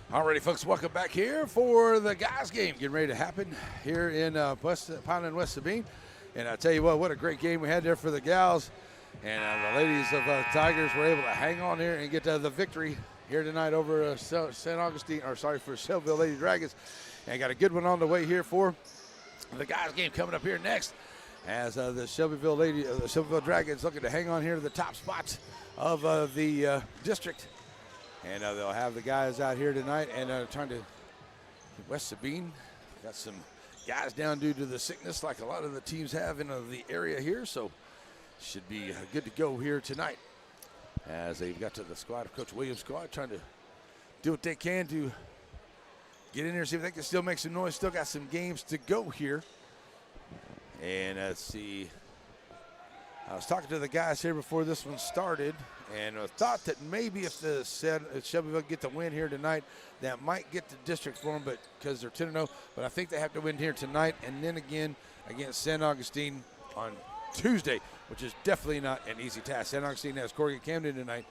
Alrighty, folks, welcome back here for the guys' game. Getting ready to happen here in Pineland, West Sabine. And I tell you what a great game we had there for the gals. And the ladies of Tigers were able to hang on here and get the victory here tonight over for Shelbyville Lady Dragons. And got a good one on the way here for the guys' game coming up here next. As the Shelbyville Dragons looking to hang on here to the top spots of the district. And they'll have the guys out here tonight and trying to West Sabine. Got some guys down due to the sickness like a lot of the teams have in the area here. So should be good to go here tonight. As they've got to the squad of Coach Williams' squad trying to do what they can to get in here, see if they can still make some noise. Still got some games to go here. And let's see. I was talking to the guys here before this one started, and thought that maybe if Shelbyville get the win here tonight, that might get the district for them, but because they're 10-0. But I think they have to win here tonight, and then again against San Augustine on Tuesday, which is definitely not an easy task. San Augustine has Corrigan Camden tonight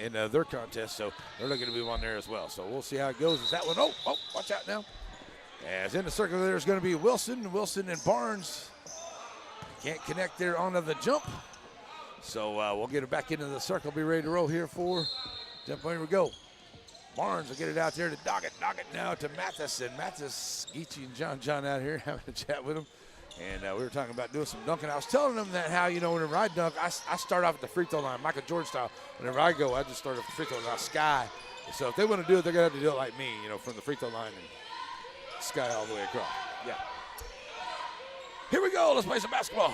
in their contest, so they're looking to move on there as well. So we'll see how it goes. Is that one? Oh, watch out now. As in the circle there is going to be Wilson and Barnes. Can't connect there onto the jump. So we'll get it back into the circle. Be ready to roll here for jump. Here we go. Barnes will get it out there to Doggett. Doggett now to Mathis. And Mathis, Geechee, and John out here having a chat with him. And we were talking about doing some dunking. I was telling them that how, whenever I dunk, I start off at the free throw line, Michael Jordan style. Whenever I go, I just start at the free throw line, sky. So if they want to do it, they're going to have to do it like me, from the free throw line and sky all the way across. Yeah. Here we go. Let's play some basketball.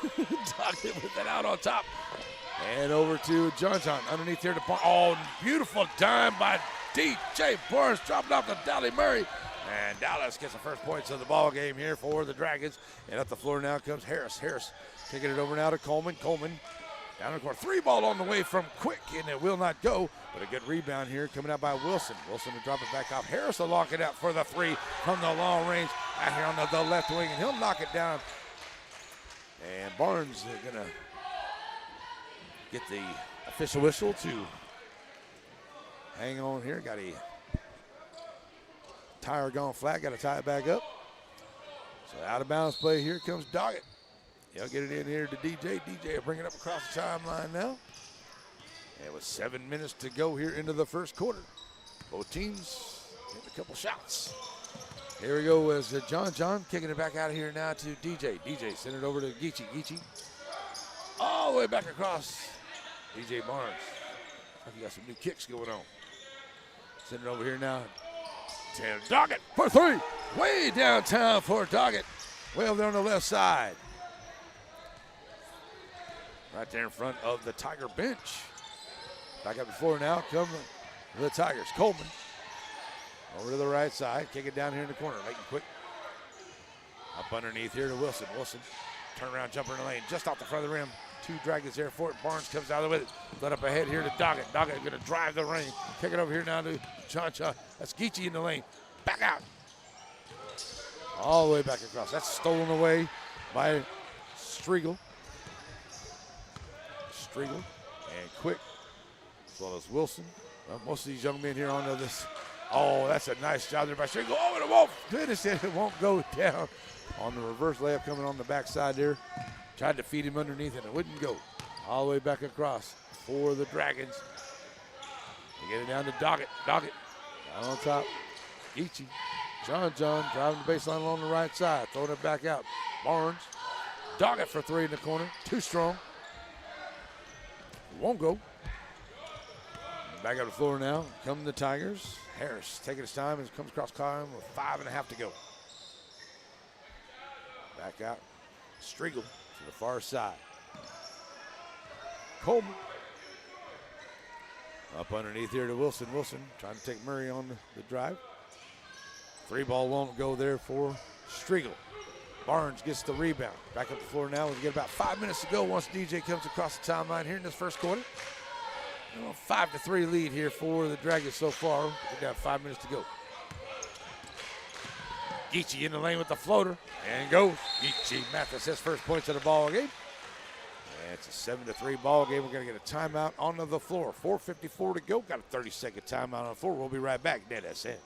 Doggett with it out on top. And over to John underneath here to Barnes. Oh, beautiful dime by DJ Barnes, dropping off to Dolly Murray. And Dallas gets the first points of the ball game here for the Dragons. And up the floor now comes Harris. Harris taking it over now to Coleman. Coleman down the court. 3-ball on the way from Quick, and it will not go. But a good rebound here coming out by Wilson. Wilson will drop it back off. Harris will lock it out for the 3 from the long range out here on the left wing, and he'll knock it down. And Barnes is going to get the official whistle to hang on here. Got a tire gone flat. Got to tie it back up. So out of bounds play. Here comes Doggett. He'll get it in here to DJ. DJ will bring it up across the timeline now. And with 7 minutes to go here into the first quarter. Both teams getting a couple shots. Here we go as John kicking it back out of here now to DJ. DJ send it over to Geechee. Geechee all the way back across. DJ Barnes. Like he got some new kicks going on. Send it over here now to Doggett for 3. Way downtown for Doggett. Way over there on the left side. Right there in front of the Tiger bench. Back up the floor now come the Tigers. Coleman over to the right side. Kick it down here in the corner. Making quick. Up underneath here to Wilson. Wilson turn around jumper in the lane. Just off the front of the rim. 2 Dragons there for it. Barnes comes out with it. Let up ahead here to Doggett. Doggett going to drive the lane. Kick it over here now to John. That's Geechee in the lane. Back out. All the way back across. That's stolen away by Striegel. Striegel and Quick, as well as Wilson. Most of these young men here on this. Oh, that's a nice job there by Striegel. Oh, and it won't finish it. It won't go down on the reverse layup coming on the backside there. Tried to feed him underneath and it wouldn't go. All the way back across for the Dragons. They get it down to Doggett. Doggett down on top. Geechee. John driving the baseline along the right side. Throwing it back out. Barnes. Doggett for 3 in the corner. Too strong. Won't go. Back up the floor now. Come the Tigers. Harris taking his time and comes across Kyle with 5.5 to go. Back out. Striegel to the far side. Coleman. Up underneath here to Wilson. Wilson trying to take Murray on the drive. 3-ball won't go there for Striegel. Barnes gets the rebound. Back up the floor now. We've got about 5 minutes to go once DJ comes across the timeline here in this first quarter. 5-3 lead here for the Dragons so far. We've got 5 minutes to go. Geechee in the lane with the floater. And goes. Geechee Mathis his first points of the ball game. And it's a 7-3 ball game. We're going to get a timeout on the floor. 4:54 to go. Got a 30-second timeout on the floor. We'll be right back. That's it.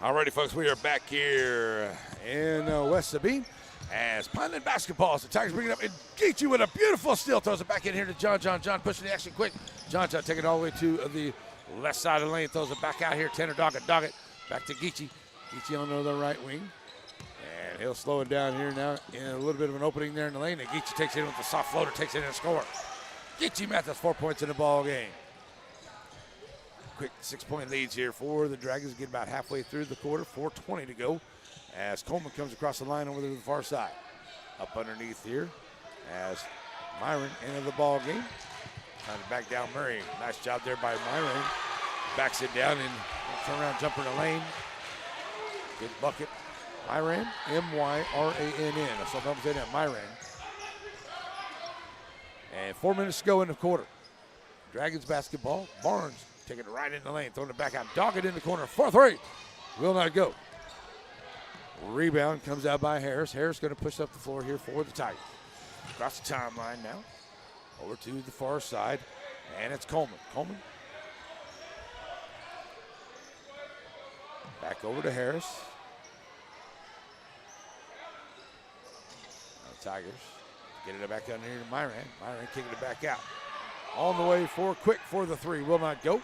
Alrighty, folks, we are back here in West Sabine as Pineland basketball. So Tigers bring it up and Geechee with a beautiful steal. Throws it back in here to John. John pushing the action quick. John taking it all the way to the left side of the lane. Throws it back out here. Tanner Doggett. Back to Geechee. Geechee on the right wing. And he'll slow it down here now in a little bit of an opening there in the lane. And Geechee takes it in with the soft floater, takes it in and score. Geechee Mathis, 4 points in the ball game. Quick 6-point leads here for the Dragons. Get about halfway through the quarter. 4:20 to go as Coleman comes across the line over to the far side. Up underneath here as Myron into the ball game. Trying to back down Murray. Nice job there by Myron. Backs it down and turn around jumper in the lane. Good bucket. Myran, M-Y-R-A-N-N. So I'm saying that, Myran. And 4 minutes to go in the quarter. Dragons basketball. Barnes taking it right in the lane, throwing it back out. Doggett in the corner for 3. Will not go. Rebound comes out by Harris. Harris going to push up the floor here for the Tigers. Across the timeline now. Over to the far side. And it's Coleman. Back over to Harris. Now the Tigers getting it back under here to Myran. Myran kicking it back out. On the way for quick for the 3. Will not go.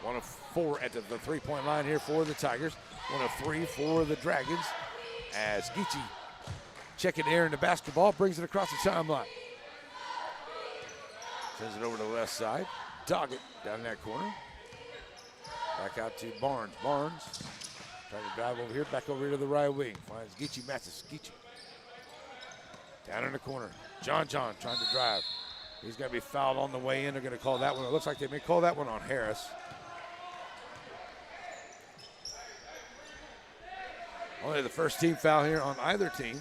1 of 4 at the 3-point line here for the Tigers. 1 of 3 for the Dragons. As Geechee checking air in the basketball, brings it across the timeline. Sends it over to the left side. Doggett down in that corner. Back out to Barnes. Barnes trying to drive over here, back over here to the right wing. Finds Geechee Mathis. Geechee down in the corner. John trying to drive. He's going to be fouled on the way in. They're going to call that one. It looks like they may call that one on Harris. Only the first team foul here on either team.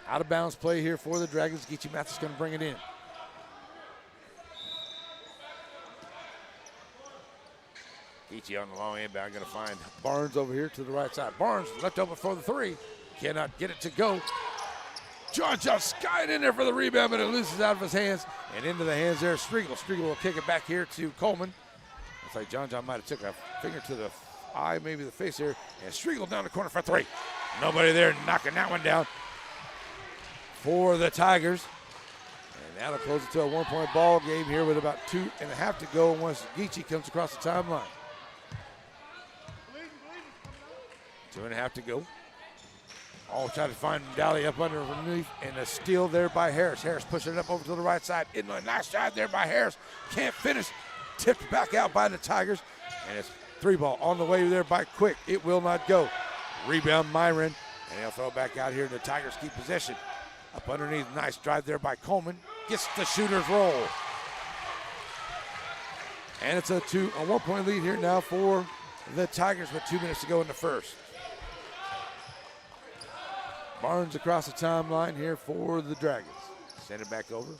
Out of bounds play here for the Dragons. Geechee Mathis going to bring it in. Geechee on the long inbound, going to find Barnes over here to the right side. Barnes left open for the 3. Cannot get it to go. John skied in there for the rebound, but it loses out of his hands and into the hands there. Striegel will kick it back here to Coleman. Looks like John might have took a finger to the eye, maybe the face here. And Striegel down the corner for 3. Nobody there knocking that one down for the Tigers. And now they'll close it to a 1-point ball game here with about 2.5 to go once Geechee comes across the timeline. 2.5 to go. Oh, trying to find Dally up underneath, and a steal there by Harris. Harris pushing it up over to the right side. Nice shot there by Harris. Can't finish. Tipped back out by the Tigers. And it's 3 ball on the way there by Quick. It will not go. Rebound Myron. And they'll throw it back out here, and the Tigers keep possession. Up underneath. Nice drive there by Coleman. Gets the shooter's roll. And it's a 1-point lead here now for the Tigers with 2 minutes to go in the first. Barnes across the timeline here for the Dragons. Send it back over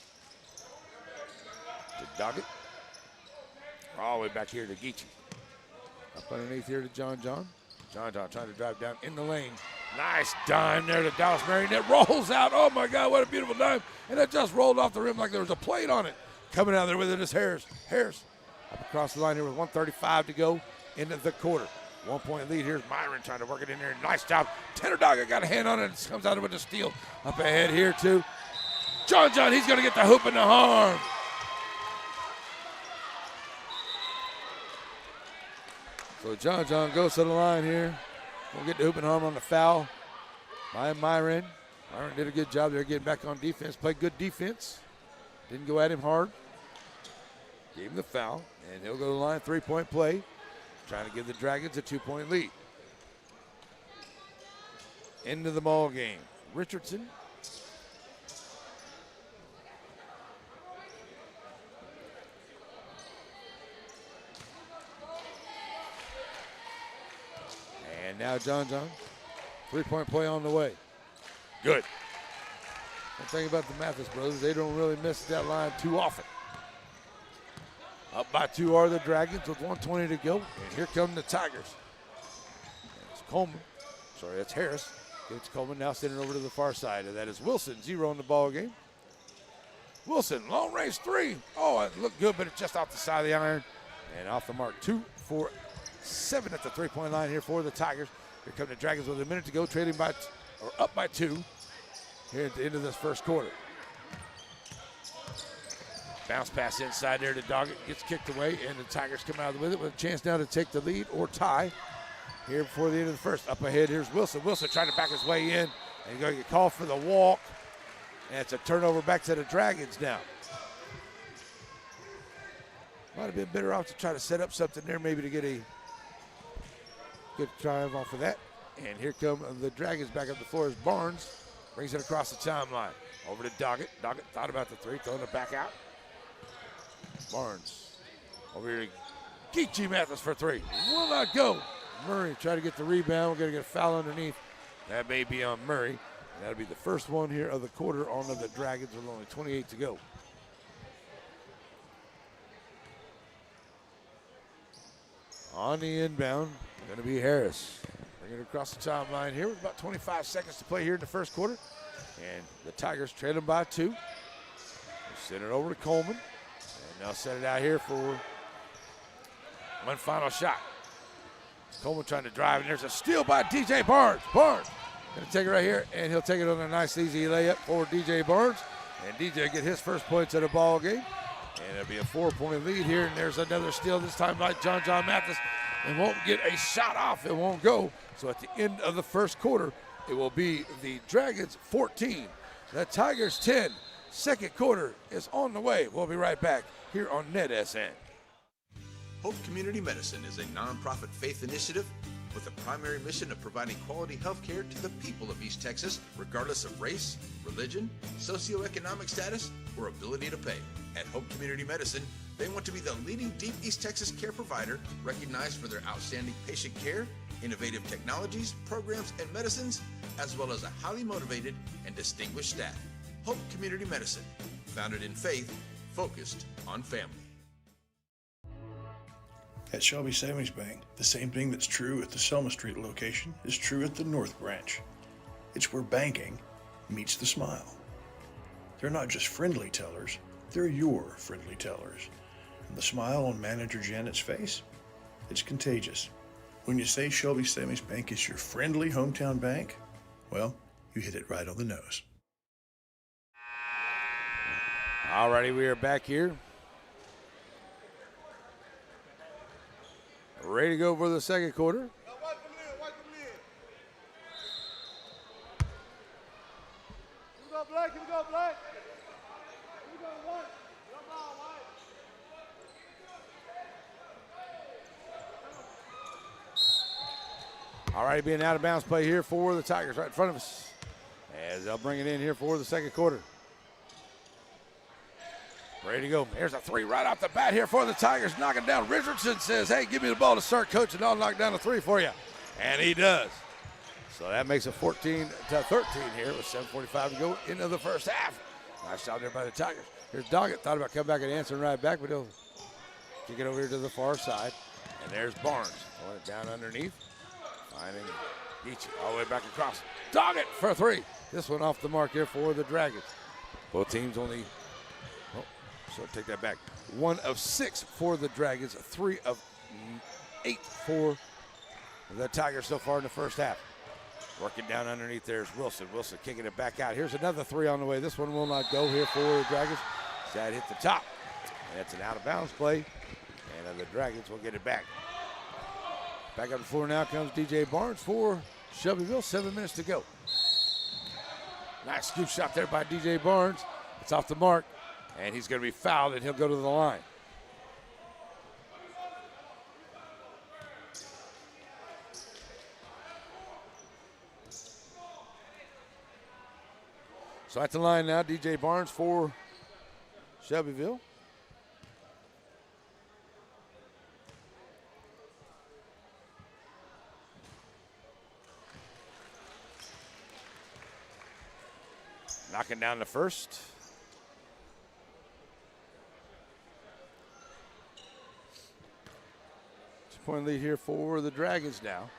to Doggett. All the way back here to Geechee. Up underneath here to John. John trying to drive down in the lane. Nice dime there to Dallas Marion. It rolls out. Oh, my God, what a beautiful dime. And it just rolled off the rim like there was a plate on it. Coming out there with it is Harris. Harris up across the line here with 1:35 to go into the quarter. 1-point lead. Here's Myron trying to work it in there. Nice job. Tanner Doggett got a hand on it and comes out with a steal. Up ahead here to John. He's going to get the hoop and the harm. So John goes to the line here. We'll get the hoop and harm on the foul by Myron. Myron did a good job there getting back on defense. Played good defense. Didn't go at him hard. Gave him the foul. And he'll go to the line. 3-point play. trying to give the Dragons a 2-point lead. Into the ball game. Richardson. And now John. 3-point play on the way. Good. One thing about the Mathis brothers, they don't really miss that line too often. Up by 2 are the Dragons with 1:20 to go. And here come the Tigers. It's Coleman. Sorry, that's Harris. It's Coleman now sending over to the far side. And that is Wilson, 0 in the ball game. Wilson, long range 3. Oh, it looked good, but it's just off the side of the iron. And off the mark, 2 for 7 at the 3-point line here for the Tigers. Here come the Dragons with a minute to go, trailing by, or up by 2 here at the end of this first quarter. Bounce pass inside there to Doggett, gets kicked away, and the Tigers come out with it with a chance now to take the lead or tie here before the end of the first. Up ahead, here's Wilson. Wilson trying to back his way in, and he's going to get called for the walk. And it's a turnover back to the Dragons now. Might have been better off to try to set up something there, maybe to get a good drive off of that. And here come the Dragons back up the floor as Barnes brings it across the timeline. Over to Doggett. Doggett thought about the 3, throwing it back out. Barnes over here to Geechee Mathis for 3. Will not go. Murray trying to get the rebound. We're going to get a foul underneath. That may be on Murray. That'll be the first one here of the quarter on the Dragons with only 28 to go. On the inbound, going to be Harris. Bring it across the timeline here with about 25 seconds to play here in the first quarter. And the Tigers trail them by 2. They send it over to Coleman. And they'll set it out here for one final shot. Coleman trying to drive, and there's a steal by DJ Barnes. Barnes going to take it right here, and he'll take it on a nice, easy layup for DJ Barnes. And DJ get his first points of the ball game. And it'll be a 4-point lead here, and there's another steal, this time by John Mathis. And won't get a shot off, it won't go. So at the end of the first quarter, it will be the Dragons 14, the Tigers 10. Second quarter is on the way. We'll be right back here on NetSN. Hope Community Medicine is a nonprofit faith initiative with a primary mission of providing quality health care to the people of East Texas, regardless of race, religion, socioeconomic status, or ability to pay. At Hope Community Medicine, they want to be the leading deep East Texas care provider, recognized for their outstanding patient care, innovative technologies, programs, and medicines, as well as a highly motivated and distinguished staff. Hope Community Medicine, founded in faith, focused on family. At Shelby Savings Bank, the same thing that's true at the Selma Street location is true at the North Branch. It's where banking meets the smile. They're not just friendly tellers, they're your friendly tellers. And the smile on Manager Janet's face, it's contagious. When you say Shelby Savings Bank is your friendly hometown bank, well, you hit it right on the nose. All righty, we are back here. Ready to go for the second quarter. All right, being out of bounds play here for the Tigers right in front of us as they'll bring it in here for the second quarter. Ready to go. There's a 3 right off the bat here for the Tigers. Knocking down. Richardson says, hey, give me the ball to start, coach, and I'll knock down a 3 for you. And he does. So that makes it 14 to 13 here with 7:45 to go into the first half. Nice job there by the Tigers. Here's Doggett. Thought about coming back and answering right back, but he'll kick it over here to the far side. And there's Barnes. Throwing it down underneath. Finding Geechee all the way back across. Doggett for 3. This one off the mark here for the Dragons. Both teams only, so take that back. 1 of 6 for the Dragons, 3 of 8 for the Tigers so far in the first half. Working down underneath there's Wilson. Wilson kicking it back out. Here's another 3 on the way. This one will not go here for the Dragons. That hit the top. And it's an out of bounds play. And the Dragons will get it back. Back up the floor now comes DJ Barnes for Shelbyville. 7 minutes to go. Nice scoop shot there by DJ Barnes. It's off the mark. And he's going to be fouled, and he'll go to the line. So at the line now, DJ Barnes for Shelbyville. Knocking down the first. Point lead here for the Dragons now.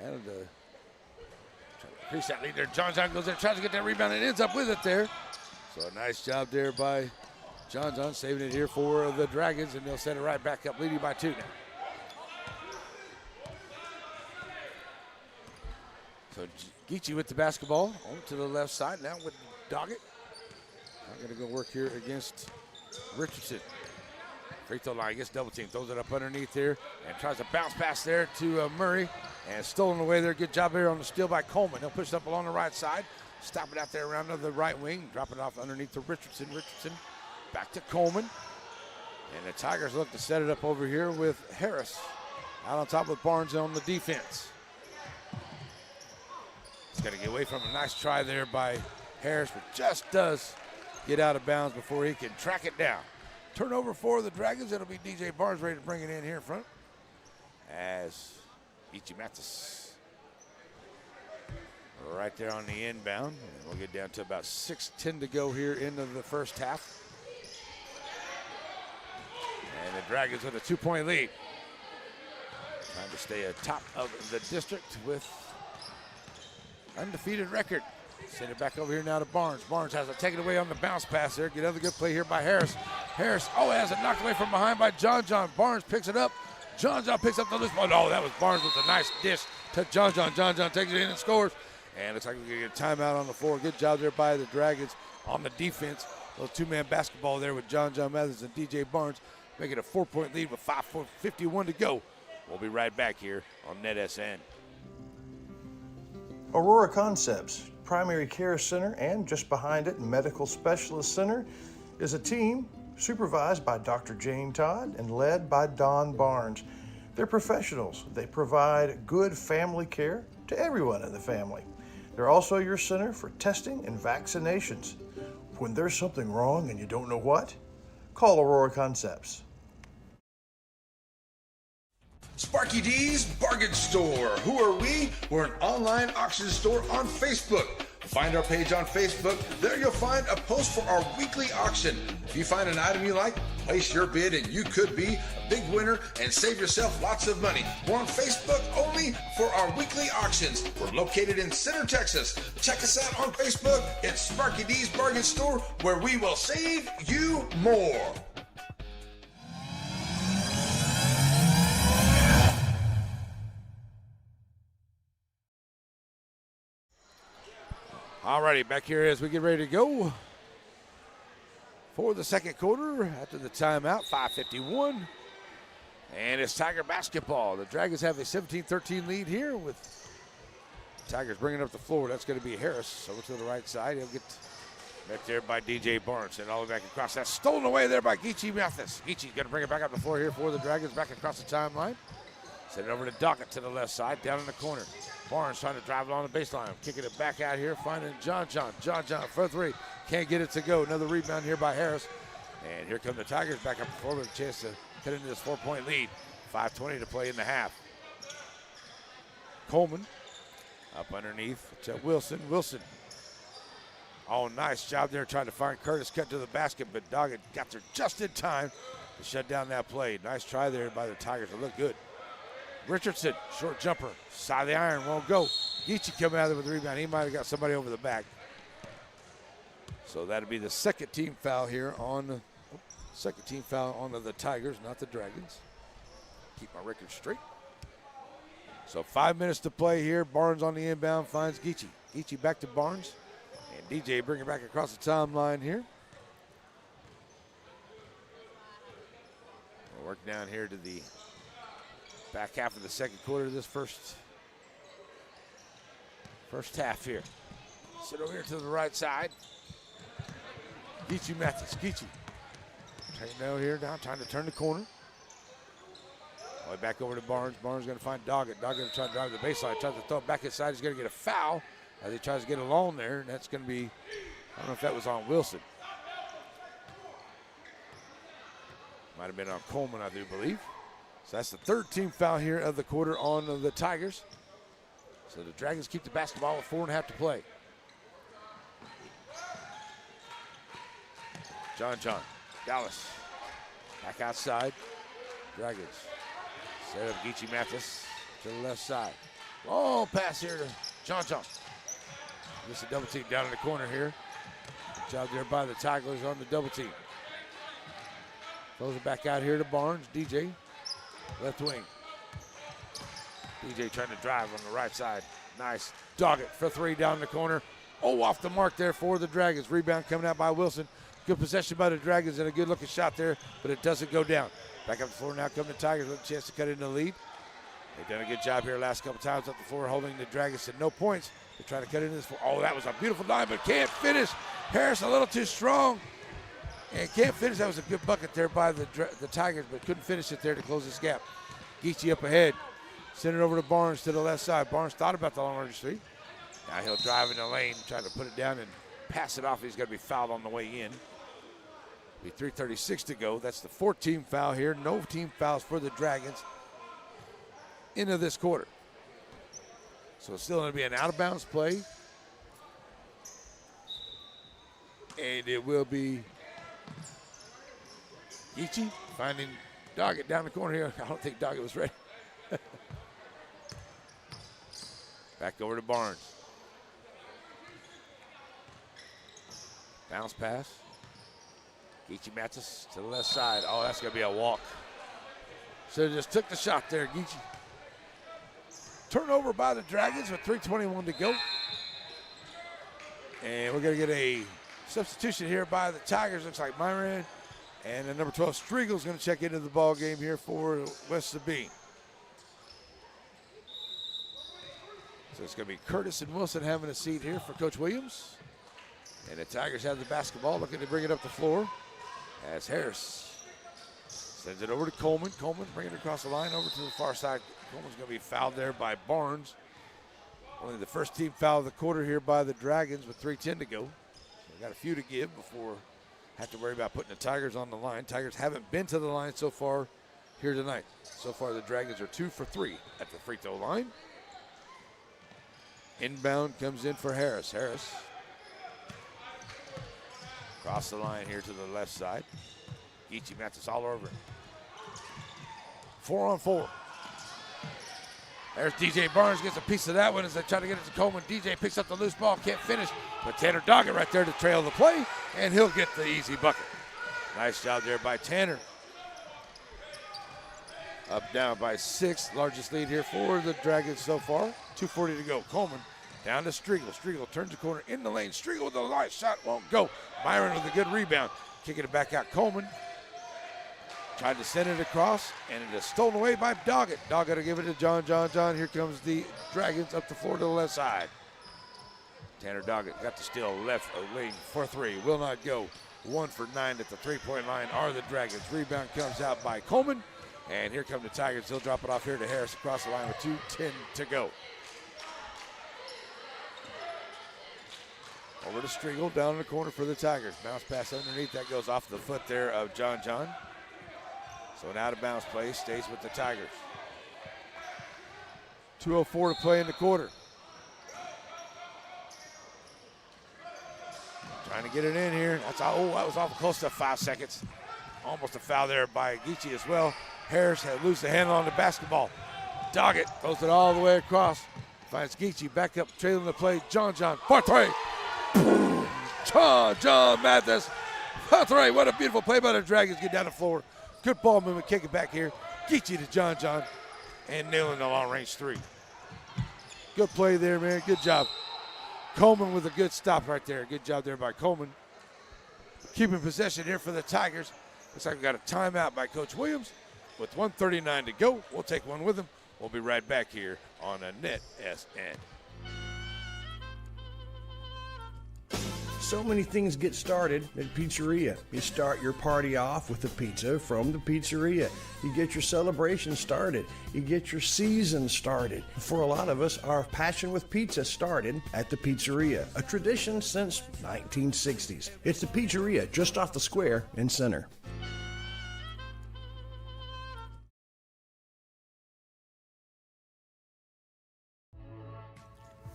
And had to try to increase that lead there. John goes there, tries to get that rebound, and ends up with it there. So a nice job there by John saving it here for the Dragons, and they'll set it right back up, leading by 2 now. So Geechee with the basketball on to the left side now with Doggett. Not going to go work here against Richardson. Free throw line gets double team, throws it up underneath here, and tries to bounce pass there to Murray, and stolen away there. Good job here on the steal by Coleman. He'll push it up along the right side, stop it out there around to the right wing, drop it off underneath to Richardson. Richardson back to Coleman, and the Tigers look to set it up over here with Harris out on top with Barnes on the defense. He's got to get away from a nice try there by Harris, but just does get out of bounds before he can track it down. Turnover for the Dragons. It'll be DJ Barnes ready to bring it in here in front. As Geechee Mathis right there on the inbound. And we'll get down to about 6:10 to go here into the first half. And the Dragons with a 2-point lead. Trying to stay atop of the district with undefeated record. Send it back over here now to Barnes. Barnes has it taken away on the bounce pass there. Get another good play here by Harris. Harris, has it knocked away from behind by John. Barnes picks it up. John picks up the loose ball. No, that was Barnes with a nice dish to John. John takes it in and scores. And looks like we're going to get a timeout on the floor. Good job there by the Dragons on the defense. A little two-man basketball there with John Mathis and DJ Barnes, making a 4-point lead with 5:51 to go. We'll be right back here on NetSN. Aurora Concepts Primary Care Center, and just behind it, Medical Specialist Center, is a team supervised by Dr. Jane Todd and led by Don Barnes. They're professionals. They provide good family care to everyone in the family. They're also your center for testing and vaccinations. When there's something wrong and you don't know what, call Aurora Concepts. Sparky D's Bargain Store. Who are we? We're an online auction store on Facebook. Find our page on Facebook. There you'll find a post for our weekly auction. If you find an item you like, place your bid and you could be a big winner and save yourself lots of money. We're on Facebook only for our weekly auctions. We're located in Center, Texas. Check us out on Facebook. It's Sparky D's Bargain Store, where we will save you more. Alrighty, back here as we get ready to go for the second quarter after the timeout, 5:51. And it's Tiger basketball. The Dragons have a 17-13 lead here with Tigers bringing up the floor. That's going to be Harris over to the right side. He'll get back there by DJ Barnes and all the way back across. That's stolen away there by Geechee Mathis. Geechee's going to bring it back up the floor here for the Dragons back across the timeline. Send it over to Doggett to the left side, down in the corner. Barnes trying to drive along the baseline, kicking it back out here, finding John for three. Can't get it to go. Another rebound here by Harris. And here come the Tigers back up the floor with a chance to cut into this 4-point lead. 5:20 to play in the half. Coleman up underneath to Wilson. Oh, nice job there trying to find Curtis, cut to the basket, but Doggett got there just in time to shut down that play. Nice try there by the Tigers. It looked good. Richardson, short jumper, side of the iron, won't go. Geechee coming out of there with the rebound. He might have got somebody over the back. So that'll be the second team foul here on the Tigers, not the Dragons. Keep my record straight. So 5 minutes to play here. Barnes on the inbound finds Geechee. Geechee back to Barnes. And DJ bringing it back across the timeline here. We'll work down here to the back half of the second quarter of this first half here. Sit over here to the right side. Geechee Mathis. Geechee. Down here now, trying to turn the corner. All the way back over to Barnes. Barnes going to find Doggett. Doggett going to try to drive the baseline. Tries to throw it back inside. He's going to get a foul. as he tries to get along there, and that's going to be, I don't know if that was on Wilson. Might have been on Coleman, I do believe. So that's the third team foul here of the quarter on the Tigers. So the Dragons keep the basketball with 4.5 to play. John Dallas back outside. Dragons set up Geechee Mathis to the left side. Long pass here to John. Just a double team down in the corner here. Good job there by the Tigers on the double team. Throws it back out here to Barnes. DJ, left wing. DJ trying to drive on the right side. Nice. Doggett for three down in the corner. Oh, off the mark there for the Dragons. Rebound coming out by Wilson. Good possession by the Dragons and a good looking shot there, but it doesn't go down. Back up the floor now come the Tigers with a chance to cut in the lead. They've done a good job here last couple times up the floor holding the Dragons to no points. They're trying to cut into this. Oh, that was a beautiful dime, but can't finish. Harris a little too strong. And can't finish. That was a good bucket there by the Tigers, but couldn't finish it there to close this gap. Geechee up ahead. Send it over to Barnes to the left side. Barnes thought about the long range three. Now he'll drive in the lane, try to put it down and pass it off. He's going to be fouled on the way in. Be 3:36 to go. That's the 14th foul here. No team fouls for the Dragons into this quarter. So it's still going to be an out-of-bounds play. And it will be Geechee finding Doggett down the corner here. I don't think Doggett was ready. Back over to Barnes. Bounce pass. Geechee Mathis to the left side. Oh, that's going to be a walk. So just took the shot there, Geechee. Turnover by the Dragons with 3:21 to go. And we're going to get a substitution here by the Tigers. Looks like Myron and the number 12, Striegel, is going to check into the ball game here for West Sabine. So it's going to be Curtis and Wilson having a seat here for Coach Williams. And the Tigers have the basketball, looking to bring it up the floor as Harris sends it over to Coleman. Coleman bringing it across the line over to the far side. Coleman's going to be fouled there by Barnes. Only the first team foul of the quarter here by the Dragons with 3:10 to go. So we got a few to give before have to worry about putting the Tigers on the line. Tigers haven't been to the line so far here tonight. So far the Dragons are 2 for 3 at the free throw line. Inbound comes in for Harris. Harris across the line here to the left side. Geechee Mathis all over it. 4-on-4. There's DJ Barnes, gets a piece of that one as they try to get it to Coleman. DJ picks up the loose ball, can't finish, but Tanner Doggett right there to trail the play, and he'll get the easy bucket. Nice job there by Tanner. Up down by 6, largest lead here for the Dragons so far. 2:40 to go. Coleman down to Striegel. Striegel turns the corner in the lane. Striegel with a light shot, won't go. Myron with a good rebound. Kicking it back out. Coleman tried to send it across, and it is stolen away by Doggett. Doggett will give it to John. Here comes the Dragons up the floor to the left side. Tanner Doggett got the steal left lane for 3. Will not go. 1 for 9 at the three-point line are the Dragons. Rebound comes out by Coleman, and here come the Tigers. They'll drop it off here to Harris across the line with 2:10 to go. Over to Striegel, down in the corner for the Tigers. Bounce pass underneath, that goes off the foot there of John. So an out-of-bounds play stays with the Tigers. 2:04 to play in the quarter. Trying to get it in here. That's that was awful close to 5 seconds. Almost a foul there by Geechee as well. Harris had loose the handle on the basketball. Doggett throws it all the way across. Finds Geechee back up, trailing the play. John, for 3. John Mathis. For 3. What a beautiful play by the Dragons. Get down the floor. Good ball movement, kick it back here. Geechee to John, and nailing the long range 3. Good play there, man. Good job. Coleman with a good stop right there. Good job there by Coleman. Keeping possession here for the Tigers. Looks like we got a timeout by Coach Williams with 1:39 to go. We'll take one with him. We'll be right back here on a Net SN. So many things get started at Pizzeria. You start your party off with a pizza from the pizzeria. You get your celebration started. You get your season started. For a lot of us, our passion with pizza started at the Pizzeria, a tradition since 1960s. It's the Pizzeria just off the square in Center.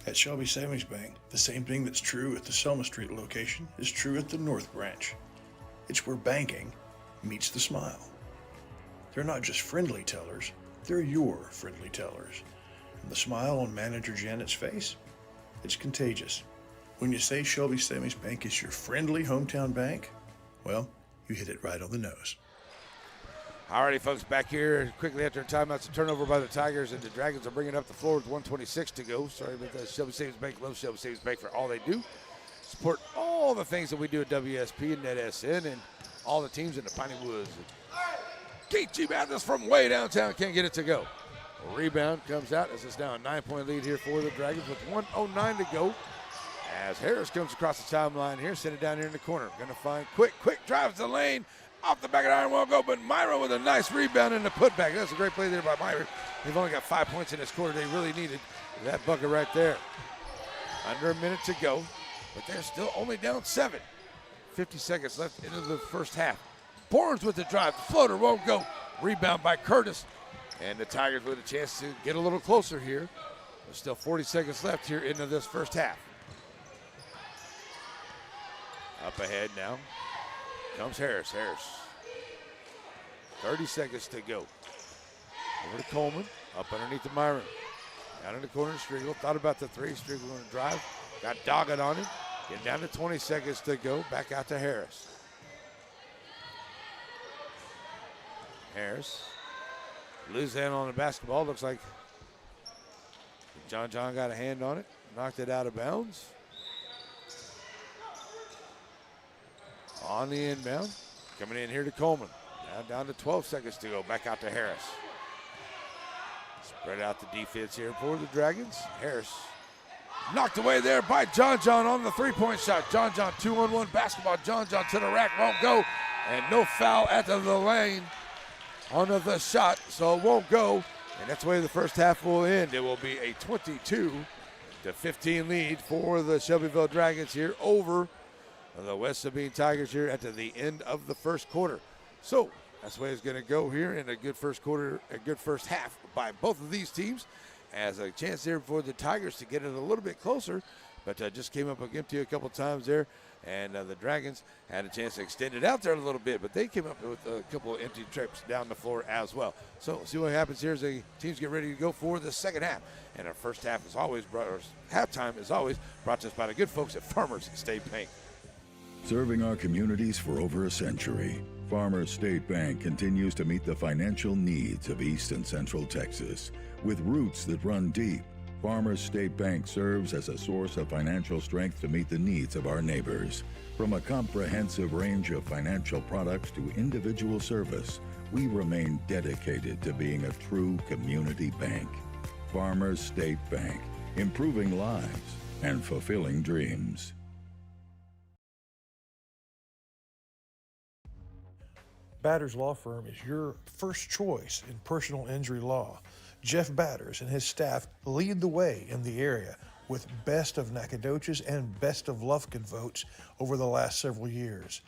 At Shelby Savings Bank, the same thing that's true at the Selma Street location is true at the North Branch. It's where banking meets the smile. They're not just friendly tellers, they're your friendly tellers. And the smile on Manager Janet's face, it's contagious. When you say Shelby Savings Bank is your friendly hometown bank, well, you hit it right on the nose. Alrighty, folks, back here quickly after a timeout. It's a turnover by the Tigers, and the Dragons are bringing up the floor with 1:26 to go. Sorry about that. Shelby Savings Bank loves Shelby Savings Bank for all they do. Support all the things that we do at WSP and NetSN and all the teams in the Piney Woods. KG Mathis from way downtown can't get it to go. A rebound comes out as it's now a 9-point lead here for the Dragons with 1:09 to go. As Harris comes across the timeline here, send it down here in the corner. Gonna find Quick drives the lane. Off the back of the iron won't go, but Myra with a nice rebound and a putback. That's a great play there by Myra. They've only got 5 points in this quarter. They really needed that bucket right there. Under a minute to go, but they're still only down 7. 50 seconds left into the first half. Barnes with the drive. The floater won't go. Rebound by Curtis. And the Tigers with a chance to get a little closer here. There's still 40 seconds left here into this first half. Up ahead now comes Harris. 30 seconds to go. Over to Coleman. Up underneath the Myron. Down in the corner, Striegel. Thought about the three. Striegel going to drive. Got Doggett on him. Getting down to 20 seconds to go. Back out to Harris. Loose hand on the basketball. Looks like John got a hand on it. Knocked it out of bounds. On the inbound. Coming in here to Coleman. Now down to 12 seconds to go. Back out to Harris. Spread out the defense here for the Dragons. Harris knocked away there by John on the three-point shot. John 2-on-1 basketball. John to the rack. Won't go. And no foul at the lane on the shot. So it won't go. And that's the way the first half will end. It will be a 22-15 lead for the Shelbyville Dragons here over the West Sabine Tigers here at the end of the first quarter. So that's the way it's going to go here in a good first quarter, a good first half by both of these teams. As a chance there for the Tigers to get it a little bit closer, but just came up empty a couple times there. And the Dragons had a chance to extend it out there a little bit, but they came up with a couple of empty trips down the floor as well. So see what happens here as the teams get ready to go for the second half. And our first half is always halftime is always brought to us by the good folks at Farmers State Bank. Serving our communities for over a century, Farmers State Bank continues to meet the financial needs of East and Central Texas. With roots that run deep, Farmers State Bank serves as a source of financial strength to meet the needs of our neighbors. From a comprehensive range of financial products to individual service, we remain dedicated to being a true community bank. Farmers State Bank, improving lives and fulfilling dreams. Batters Law Firm is your first choice in personal injury law. Jeff Batters and his staff lead the way in the area with best of Nacogdoches and best of Lufkin votes over the last several years.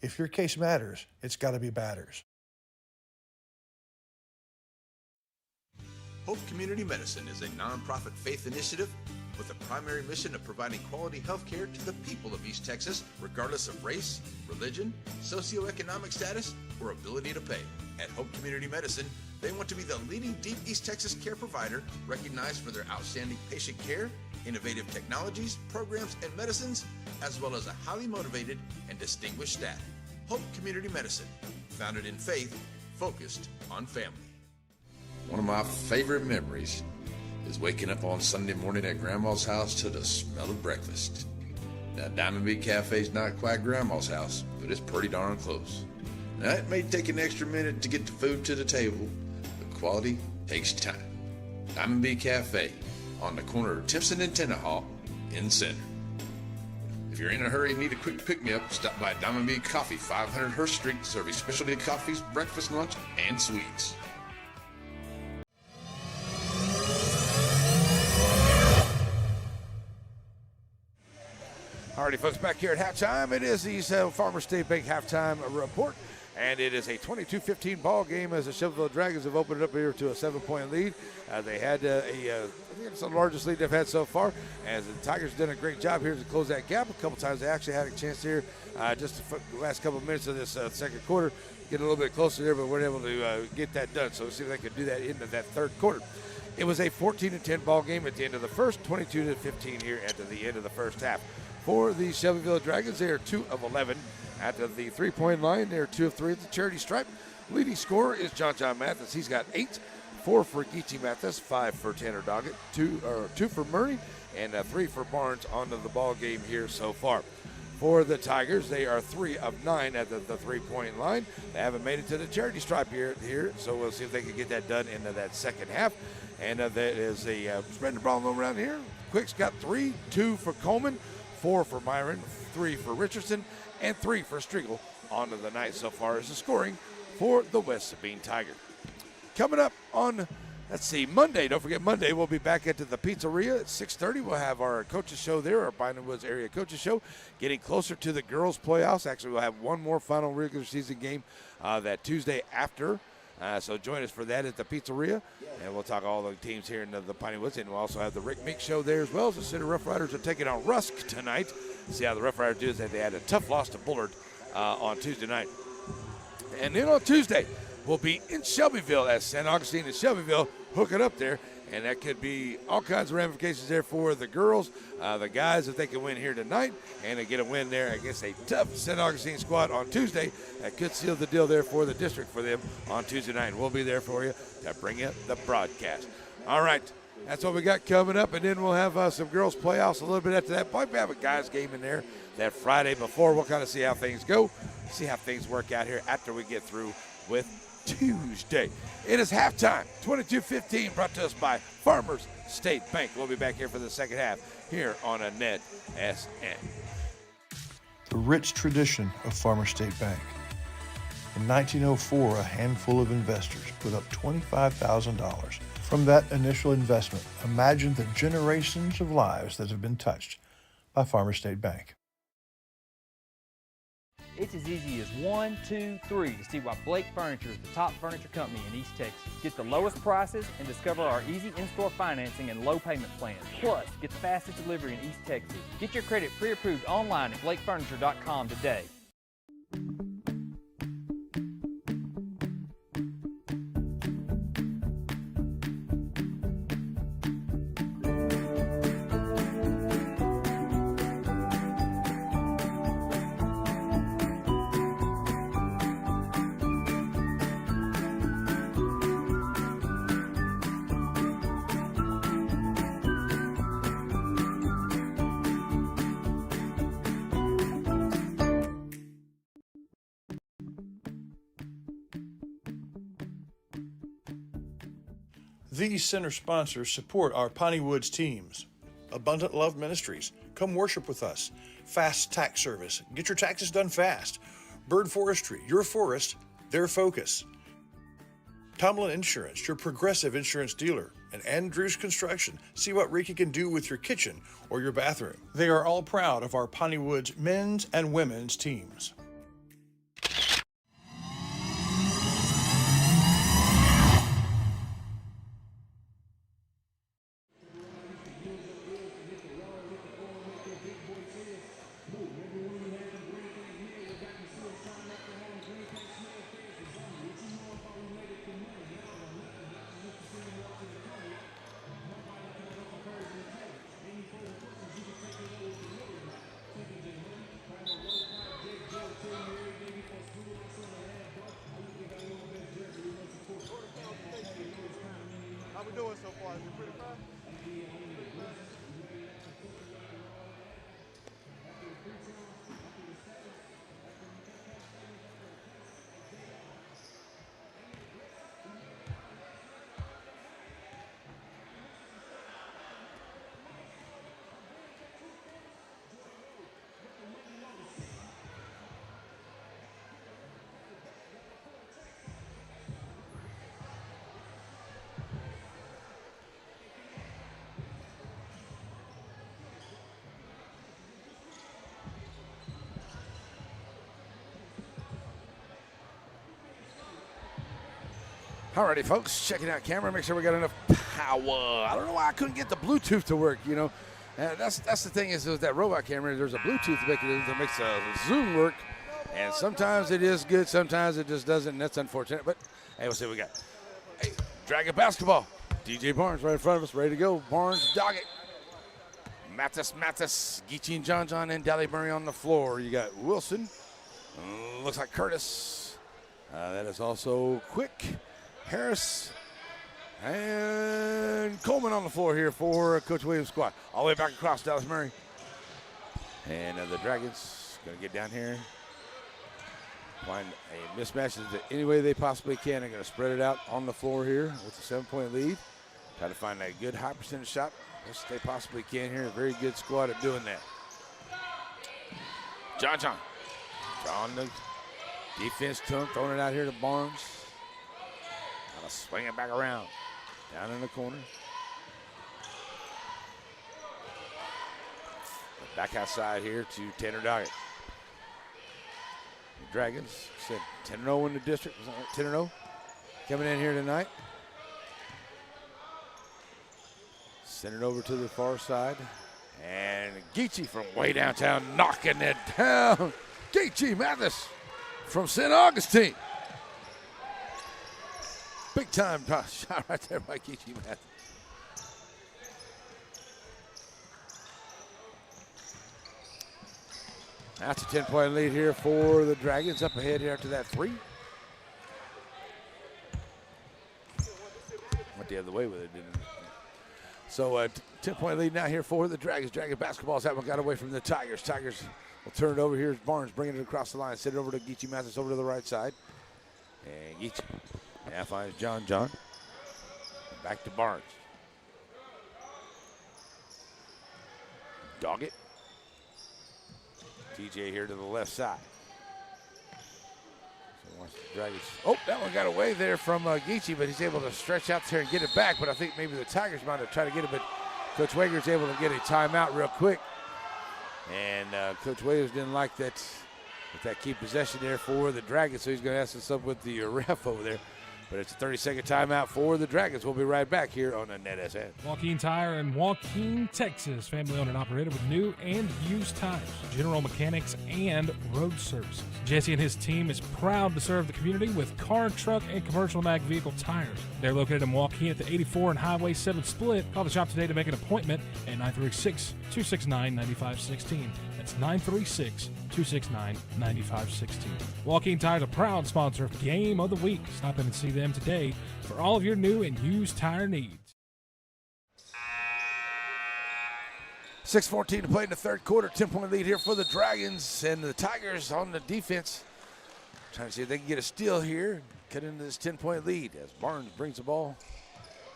If your case matters, it's got to be Batters. Hope Community Medicine is a nonprofit faith initiative with a primary mission of providing quality health care to the people of East Texas, regardless of race, religion, socioeconomic status, or ability to pay. At Hope Community Medicine, they want to be the leading deep East Texas care provider recognized for their outstanding patient care, innovative technologies, programs, and medicines, as well as a highly motivated and distinguished staff. Hope Community Medicine, founded in faith, focused on family. One of my favorite memories is waking up on Sunday morning at Grandma's house to the smell of breakfast. Now, Diamond Bee Cafe's not quite Grandma's house, but it's pretty darn close. Now, it may take an extra minute to get the food to the table, but quality takes time. Diamond Bee Cafe on the corner of Timpson and Tenahawk in Center. If you're in a hurry and need a quick pick-me-up, stop by Diamond B Coffee, 500 Hurst Street, serving specialty coffees, breakfast, lunch, and sweets. Alrighty, folks, back here at halftime. It is the Farmers State Bank halftime report, and it is a 22-15 ball game as the Shelbyville Dragons have opened it up here to a 7-point lead. They had I think it's the largest lead they've had so far, as the Tigers done a great job here to close that gap. A couple times they actually had a chance here just the last couple of minutes of this second quarter, get a little bit closer there, but weren't able to get that done. So we'll see if they can do that into that third quarter. It was a 14-10 ball game at the end of the first, 22-15 here at the end of the first half. For the Shelbyville Dragons, they are 2 of 11 at the three-point line. They're 2 of 3 at the charity stripe. Leading scorer is John Mathis. He's got 8, 4 for Geechee Mathis, 5 for Tanner Doggett, 2 for Murray, and 3 for Barnes onto the ball game here so far. For the Tigers, they are 3 of 9 at the three-point line. They haven't made it to the charity stripe here, so we'll see if they can get that done into that second half. And that is a spreading the ball around here. Quick's got 3, 2 for Coleman, 4 for Myron, 3 for Richardson, and 3 for Striegel onto the night so far as the scoring for the West Sabine Tigers. Coming up on, Monday. Don't forget Monday, we'll be back at the Pizzeria at 6:30. We'll have our coaches show there, our Binding Woods area coaches show, getting closer to the girls' playoffs. Actually, we'll have one more final regular season game that Tuesday after. So join us for that at the Pizzeria, and we'll talk all the teams here in the Piney Woods, and we'll also have the Rick Meek show there as well as the Center Rough Riders are taking on Rusk tonight. See how the Rough Riders do is that they had a tough loss to Bullard on Tuesday night. And then on Tuesday, we'll be in Shelbyville as St. Augustine and Shelbyville hooking up there, and that could be all kinds of ramifications there for the girls, the guys, if they can win here tonight and they get a win there against a tough St. Augustine squad on Tuesday. That could seal the deal there for the district for them on Tuesday night. And we'll be there for you to bring you the broadcast. All right, that's what we got coming up, and then we'll have some girls playoffs a little bit after that. Probably have a guys game in there that Friday before. We'll kind of see how things go, see how things work out here after we get through with Tuesday. It is halftime, 22-15, brought to us by Farmers State Bank. We'll be back here for the second half here on a Net SN. The rich tradition of Farmer State Bank. In 1904, a handful of investors put up $25,000. From that initial investment, imagine the generations of lives that have been touched by Farmer State Bank. It's as easy as 1, 2, 3 to see why Blake Furniture is the top furniture company in East Texas. Get the lowest prices and discover our easy in-store financing and low payment plans. Plus, get the fastest delivery in East Texas. Get your credit pre-approved online at blakefurniture.com today. These center sponsors support our Piney Woods teams. Abundant Love Ministries, come worship with us. Fast Tax Service, get your taxes done fast. Bird Forestry, your forest, their focus. Tomlin Insurance, your progressive insurance dealer. And Andrews Construction, see what Ricky can do with your kitchen or your bathroom. They are all proud of our Piney Woods men's and women's teams. Alrighty, folks, checking out camera, make sure we got enough power. I don't know why I couldn't get the Bluetooth to work, you know. That's the thing is with that robot camera, there's a Bluetooth that makes a zoom work, and sometimes it is good, sometimes it just doesn't, and that's unfortunate. But hey, we'll see what we got. Hey, Dragon basketball. DJ Barnes right in front of us, ready to go. Barnes, Doggett. Mathis, Geechee and John, and Dally Murray on the floor. You got Wilson. Looks like Curtis. That is also Quick. Harris and Coleman on the floor here for Coach Williams' squad. All the way back across Dallas Murray. And the Dragons going to get down here. Find a mismatch any way they possibly can. They're going to spread it out on the floor here with a 7-point lead. Try to find a good high percentage shot as they possibly can here. A very good squad at doing that. John. The defense throwing it out here to Barnes. Swing it back around. Down in the corner. Back outside here to Tanner Doggett. The Dragons said 10-0 in the district. 10-0 coming in here tonight. Send it over to the far side. And Geechee from way downtown knocking it down. Geechee Mathis from St. Augustine. Big time shot right there by Geechee Mathis. That's a 10-point lead here for the Dragons. Up ahead here after that three. Went the other way with it, didn't it? So 10-point lead now here for the Dragons. Dragon basketball's that one got away from the Tigers. Tigers will turn it over. Here's Barnes bringing it across the line. Send it over to Geechee Mathis over to the right side. And Geechee now finds John. Back to Barnes. Doggett. TJ here to the left side. So wants the Dragons. Oh, that one got away there from Geechee, but he's able to stretch out there and get it back. But I think maybe the Tigers might have tried to get it, but Coach Wager's able to get a timeout real quick. And Coach Williams didn't like that with that key possession there for the Dragons, so he's going to ask us up with the ref over there. But it's a 30-second timeout for the Dragons. We'll be right back here on the NetSN. Joaquin Tire in Joaquin, Texas. Family owned and operated with new and used tires, general mechanics, and road services. Jesse and his team is proud to serve the community with car, truck, and commercial mag vehicle tires. They're located in Joaquin at the 84 and Highway 7 split. Call the shop today to make an appointment at 936-269-9516. That's 936-269-9516. Joaquin Tire is a proud sponsor of Game of the Week. Stop in and see them today for all of your new and used tire needs. 6:14 to play in the third quarter. 10-point lead here for the Dragons, and the Tigers on the defense trying to see if they can get a steal here and cut into this 10-point lead as Barnes brings the ball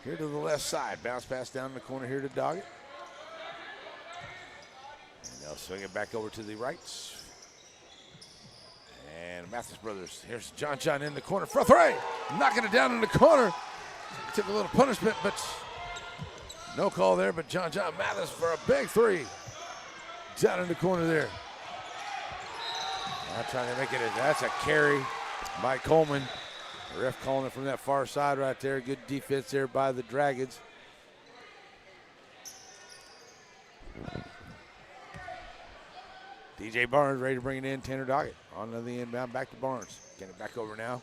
here to the left side. Bounce pass down the corner here to Doggett. And they'll swing it back over to the right. And Mathis brothers. Here's John in the corner for three. Knocking it down in the corner. Took a little punishment, but no call there. But John Mathis for a big three. Down in the corner there. Not trying to make it. That's a carry by Coleman. The ref calling it from that far side right there. Good defense there by the Dragons. DJ Barnes ready to bring it in. Tanner Doggett on the inbound. Back to Barnes. Getting it back over now.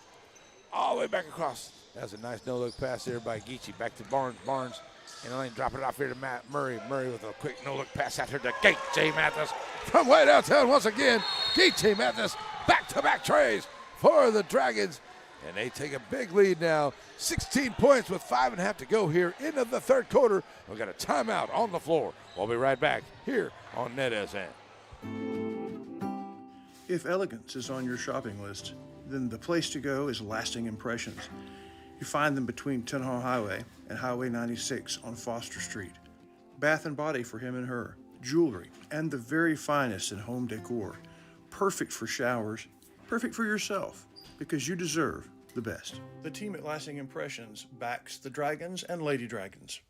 All the way back across. That's a nice no-look pass there by Geechee. Back to Barnes. Barnes in the lane. Dropping it off here to Murray. Murray with a quick no-look pass out here to Geechee Mathis. From way downtown once again. Geechee Mathis. Back-to-back trays for the Dragons. And they take a big lead now. 16 points with 5.5 to go here into the third quarter. We've got a timeout on the floor. We'll be right back here on NetSN. If elegance is on your shopping list, then the place to go is Lasting Impressions. You find them between Tenhaw Highway and Highway 96 on Foster Street. Bath and body for him and her, jewelry, and the very finest in home decor. Perfect for showers, perfect for yourself, because you deserve the best. The team at Lasting Impressions backs the Dragons and Lady Dragons.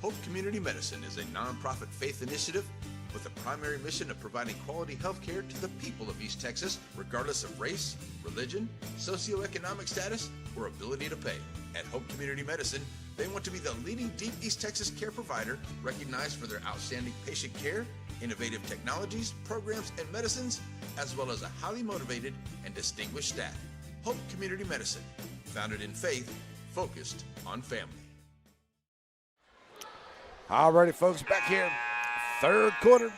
Hope Community Medicine is a nonprofit faith initiative with a primary mission of providing quality health care to the people of East Texas, regardless of race, religion, socioeconomic status, or ability to pay. At Hope Community Medicine, they want to be the leading deep East Texas care provider, recognized for their outstanding patient care, innovative technologies, programs, and medicines, as well as a highly motivated and distinguished staff. Hope Community Medicine, founded in faith, focused on family. All righty, folks, back here, third quarter.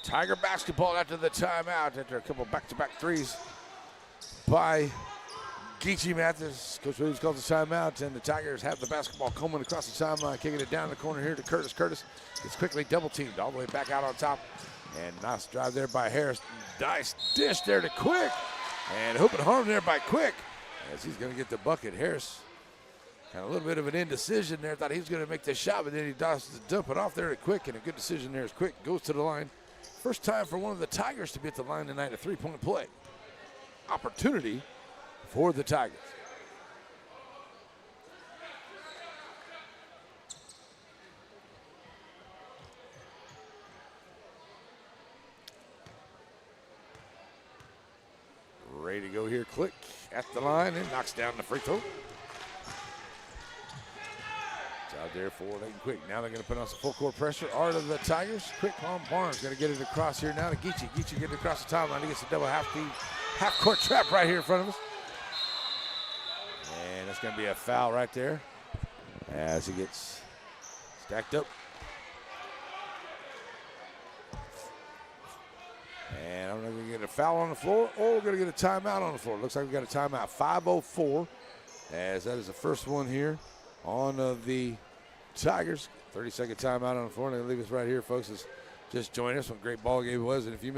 Tiger basketball after the timeout, after a couple back-to-back threes by Geechee Mathis. Coach Williams calls the timeout, and the Tigers have the basketball coming across the timeline, kicking it down the corner here to Curtis. Curtis gets quickly double-teamed all the way back out on top. And nice drive there by Harris. Nice dish there to Quick. And hoop and harm there by Quick, as he's going to get the bucket. Harris had a little bit of an indecision there. Thought he was going to make the shot, but then he does dump it off there to Quick, and a good decision there as Quick goes to the line. First time for one of the Tigers to be at the line tonight, a three-point play. Opportunity for the Tigers. Ready to go here, Click at the line and knocks down the free throw. It's out there for Leighton Quick. Now they're going to put on some full court pressure. Art of the Tigers. Quick on Barnes. Going to get it across here now to Geechee. Geechee getting it across the timeline. He gets a double half court trap right here in front of us. And it's going to be a foul right there as he gets stacked up. And I'm going to get a foul on the floor, or we're going to get a timeout on the floor. Looks like we got a timeout. 5:04, as that is the first one here on the Tigers. 30-second timeout on the floor. And they leave us right here, folks. Just join us. What a great ball game it was. And if you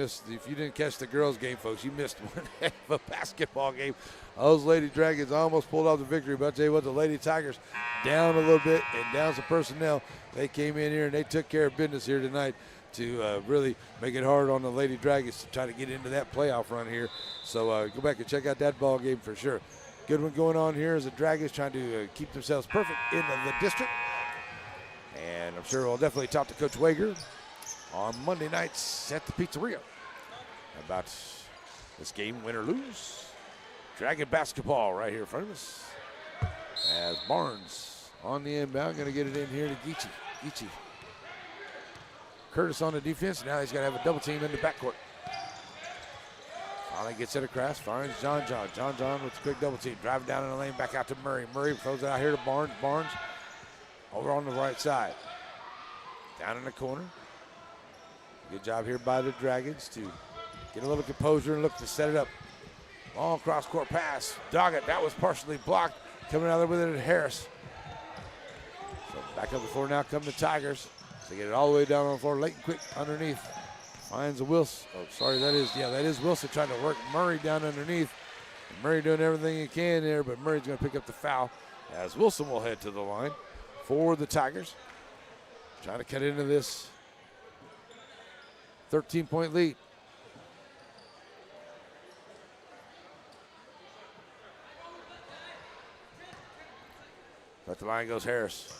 didn't catch the girls' game, folks, you missed one heck of a basketball game. Those Lady Dragons almost pulled off the victory. But I'll tell you what, the Lady Tigers down a little bit and down some personnel. They came in here and they took care of business here tonight to really make it hard on the Lady Dragons to try to get into that playoff run here. So go back and check out that ball game for sure. Good one going on here as the Dragons trying to keep themselves perfect in the district. And I'm sure we'll definitely talk to Coach Wager on Monday nights at the Pizzeria about this game, win or lose. Dragon basketball right here in front of us. As Barnes on the inbound, going to get it in here to Geechee. Geechee. Curtis on the defense. Now he's got to have a double team in the backcourt. Finally gets it across. Finds John John. John John with a quick double team. Driving down in the lane, back out to Murray. Murray throws it out here to Barnes. Barnes over on the right side. Down in the corner. Good job here by the Dragons to get a little composure and look to set it up. Long cross-court pass. Doggett, that was partially blocked. Coming out there with it at Harris. So back up the floor now come the Tigers. They get it all the way down on the floor. Leighton Quick underneath. Finds a Wilson. Oh, sorry, that is Wilson trying to work Murray down underneath. And Murray doing everything he can there, but Murray's going to pick up the foul as Wilson will head to the line for the Tigers. Trying to cut into this 13-point lead. At the line goes Harris.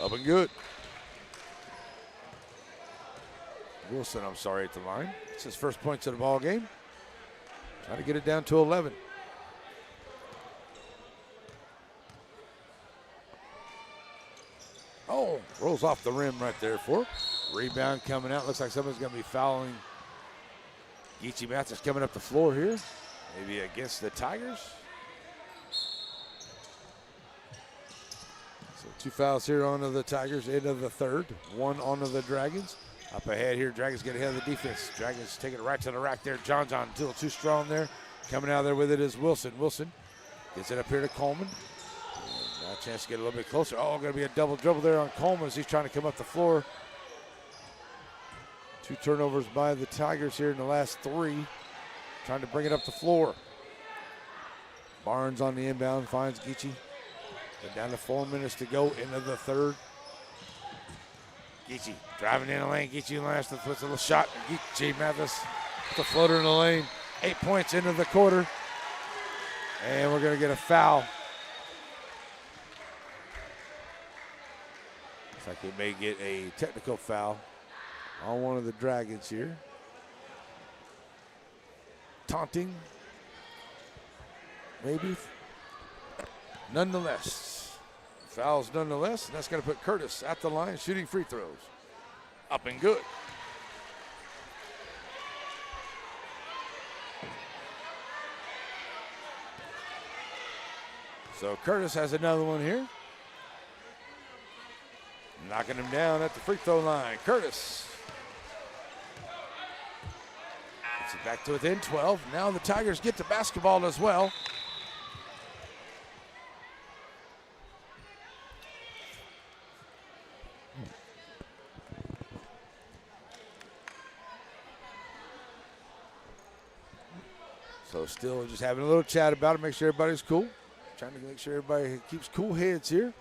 Up and good. Wilson, I'm sorry, at the line. It's his first points of the ball game. Trying to get it down to 11. Oh, rolls off the rim right there for rebound coming out. Looks like somebody's going to be fouling. Geechee Mathis coming up the floor here. Maybe against the Tigers. So 2 fouls here on the Tigers, end of the third. 1 on the Dragons. Up ahead here, Dragons get ahead of the defense. Dragons taking it right to the rack there. John John still too strong there. Coming out there with it is Wilson. Wilson gets it up here to Coleman. Now a chance to get a little bit closer. Oh, going to be a double dribble there on Coleman as he's trying to come up the floor. 2 turnovers by the Tigers here in the last 3. Trying to bring it up the floor. Barnes on the inbound finds Geechee. And down to 4 minutes to go into the third. Geechee driving in the lane. Geechee last puts a little shot. Geechee Mathis with the floater in the lane. 8 points into the quarter. And we're going to get a foul. Looks like we may get a technical foul on one of the Dragons here. Taunting, maybe. Nonetheless, fouls nonetheless, and that's going to put Curtis at the line, shooting free throws. Up and good. So Curtis has another one here. Knocking him down at the free throw line. Curtis. Gets it back to within 12. Now the Tigers get the basketball as well. So still just having a little chat about it, make sure everybody's cool. Trying to make sure everybody keeps cool heads here.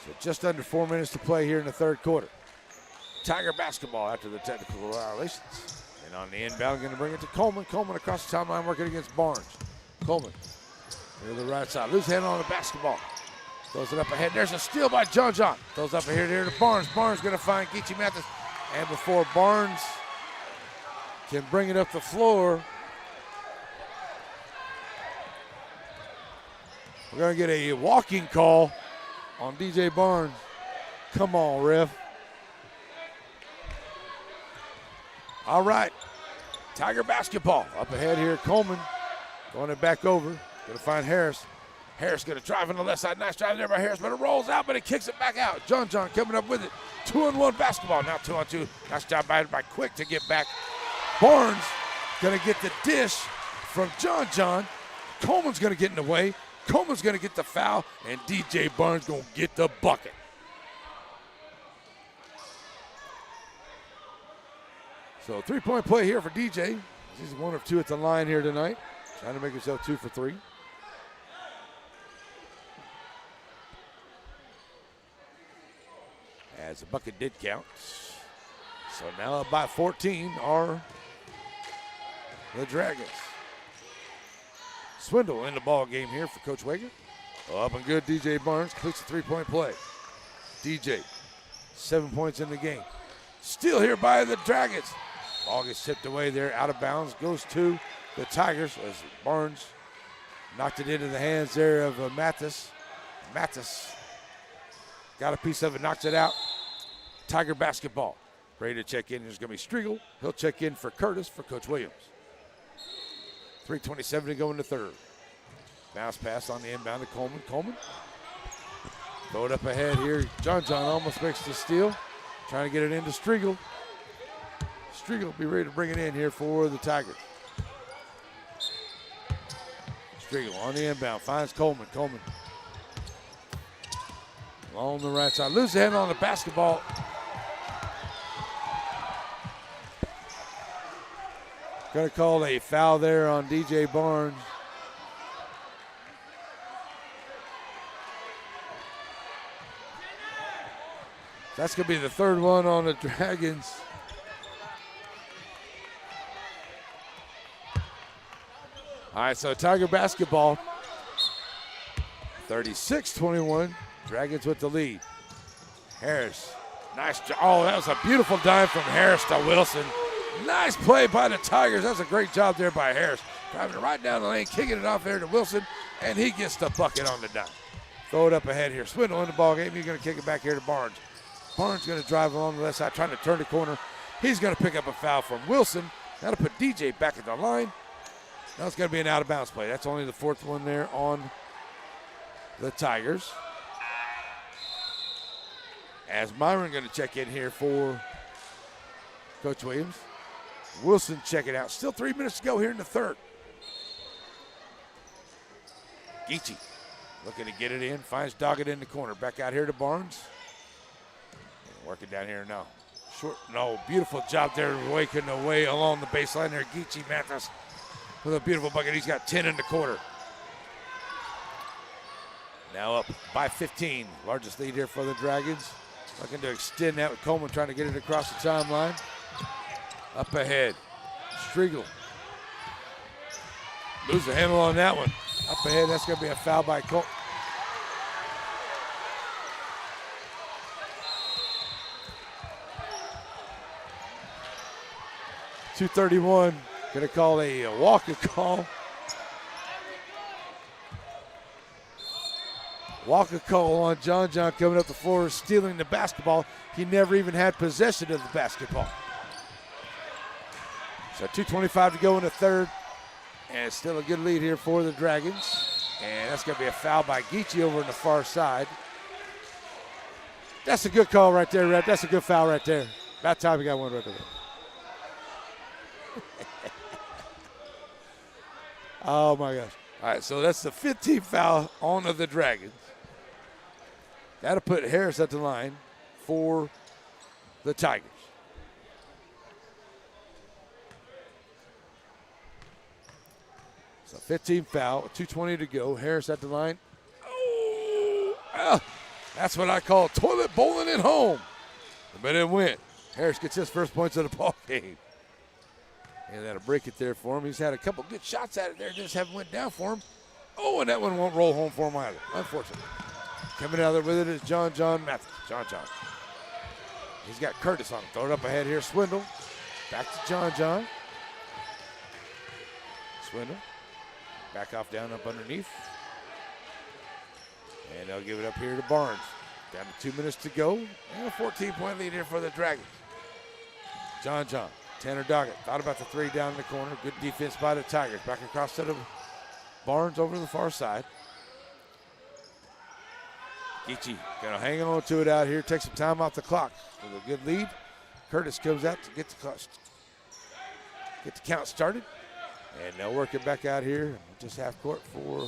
So just under 4 minutes to play here in the third quarter. Tiger basketball after the technical violations. And on the inbound, going to bring it to Coleman. Coleman across the timeline working against Barnes. Coleman to the right side. Loose hand on the basketball. Throws it up ahead. There's a steal by John. Throws up ahead here to Barnes. Barnes going to find Geechee Mathis. And before Barnes can bring it up the floor, we're going to get a walking call on DJ Barnes. Come on, ref. All right. Tiger basketball. Up ahead here, Coleman. Going it back over. Going to find Harris. Harris going to drive on the left side. Nice drive there by Harris, but it rolls out, but it kicks it back out. John coming up with it. 2-on-1 basketball. Now 2-on-2. Nice job by Quick to get back. Barnes going to get the dish from John. Coleman's going to get in the way. Coleman's going to get the foul, and DJ Barnes going to get the bucket. So 3-point play here for DJ. He's 1 of 2 at the line here tonight. Trying to make himself 2 for 3. As the bucket did count. So now up by 14 are the Dragons. Swindle in the ball game here for Coach Wager. Up and good, DJ Barnes completes the 3-point play. DJ, 7 points in the game. Still here by the Dragons. Ball gets tipped away there, out of bounds, goes to the Tigers as Barnes knocked it into the hands there of Mathis. Mathis got a piece of it, knocks it out. Tiger basketball. Ready to check in. There's going to be Striegel. He'll check in for Curtis for Coach Williams. 3:27 to go in the third. Bounce pass on the inbound to Coleman. Coleman. Throw it up ahead here. John almost makes the steal. Trying to get it into Striegel. Striegel will be ready to bring it in here for the Tigers. Striegel on the inbound. Finds Coleman. Coleman. Along the right side. Loses the hand on the basketball. Going to call a foul there on DJ Barnes. That's going to be the third one on the Dragons. All right, so Tiger basketball. 36-21. Dragons with the lead. Harris. Nice job. Oh, that was a beautiful dive from Harris to Wilson. Nice play by the Tigers. That's a great job there by Harris. Driving it right down the lane, kicking it off there to Wilson, and he gets the bucket on the dime. Throw it up ahead here. Swindle in the ball game. He's going to kick it back here to Barnes. Barnes going to drive along the left side, trying to turn the corner. He's going to pick up a foul from Wilson. That'll put DJ back at the line. Now it's going to be an out-of-bounds play. That's only the fourth one there on the Tigers. As Myron going to check in here for Coach Williams. Wilson checking out. Still 3 minutes to go here in the third. Geechee looking to get it in. Finds Doggett in the corner. Back out here to Barnes. Working down here now. Beautiful job there, waking away along the baseline there. Geechee Mathis with a beautiful bucket. He's got 10 in the quarter. Now up by 15. Largest lead here for the Dragons. Looking to extend that with Coleman trying to get it across the timeline. Up ahead. Striegel. Lose the handle on that one. Up ahead, that's going to be a foul by 2:31. Going to call a walking call. Walker call on John coming up the floor, stealing the basketball. He never even had possession of the basketball. So 2:25 to go in the third. And it's still a good lead here for the Dragons. And that's going to be a foul by Geechee over on the far side. That's a good call right there, Rep. That's a good foul right there. About time we got one right there. Oh, my gosh. All right, so that's the 15th foul on the Dragons. That'll put Harris at the line for the Tigers. So 15 foul, 2:20 to go. Harris at the line. Oh, that's what I call toilet bowling at home. But it went. Harris gets his first points of the ball game. And that'll break it there for him. He's had a couple good shots at it there, just haven't went down for him. Oh, and that one won't roll home for him either, unfortunately. Coming out there with it is John Mathis. John. He's got Curtis on him. Throw it up ahead here. Swindle. Back to John. Swindle. Back off down up underneath. And they'll give it up here to Barnes. Down to 2 minutes to go. And a 14-point lead here for the Dragons. John. Tanner Doggett thought about the three down in the corner. Good defense by the Tigers. Back across to the Barnes over to the far side. Geechee going to hang on to it out here. Take some time off the clock with a good lead. Curtis comes out to get the count started. And they'll work it back out here. Just half court for.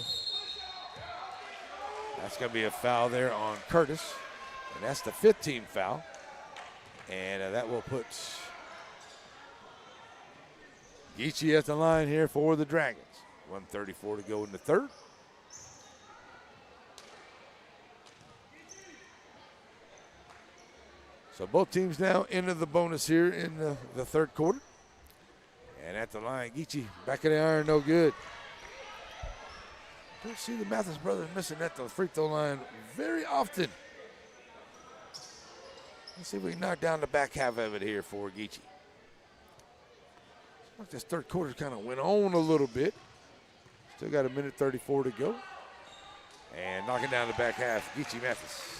That's going to be a foul there on Curtis. And that's the 15th foul. And that will put Geechee at the line here for the Dragons. 1:34 to go in the third. So both teams now into the bonus here in the third quarter. And at the line, Geechee back of the iron, no good. Don't see the Mathis brothers missing at the free throw line very often. Let's see if we can knock down the back half of it here for Geechee. Like this third quarter kind of went on a little bit. Still got 1:34 to go. And knocking down the back half, Geechee Mathis.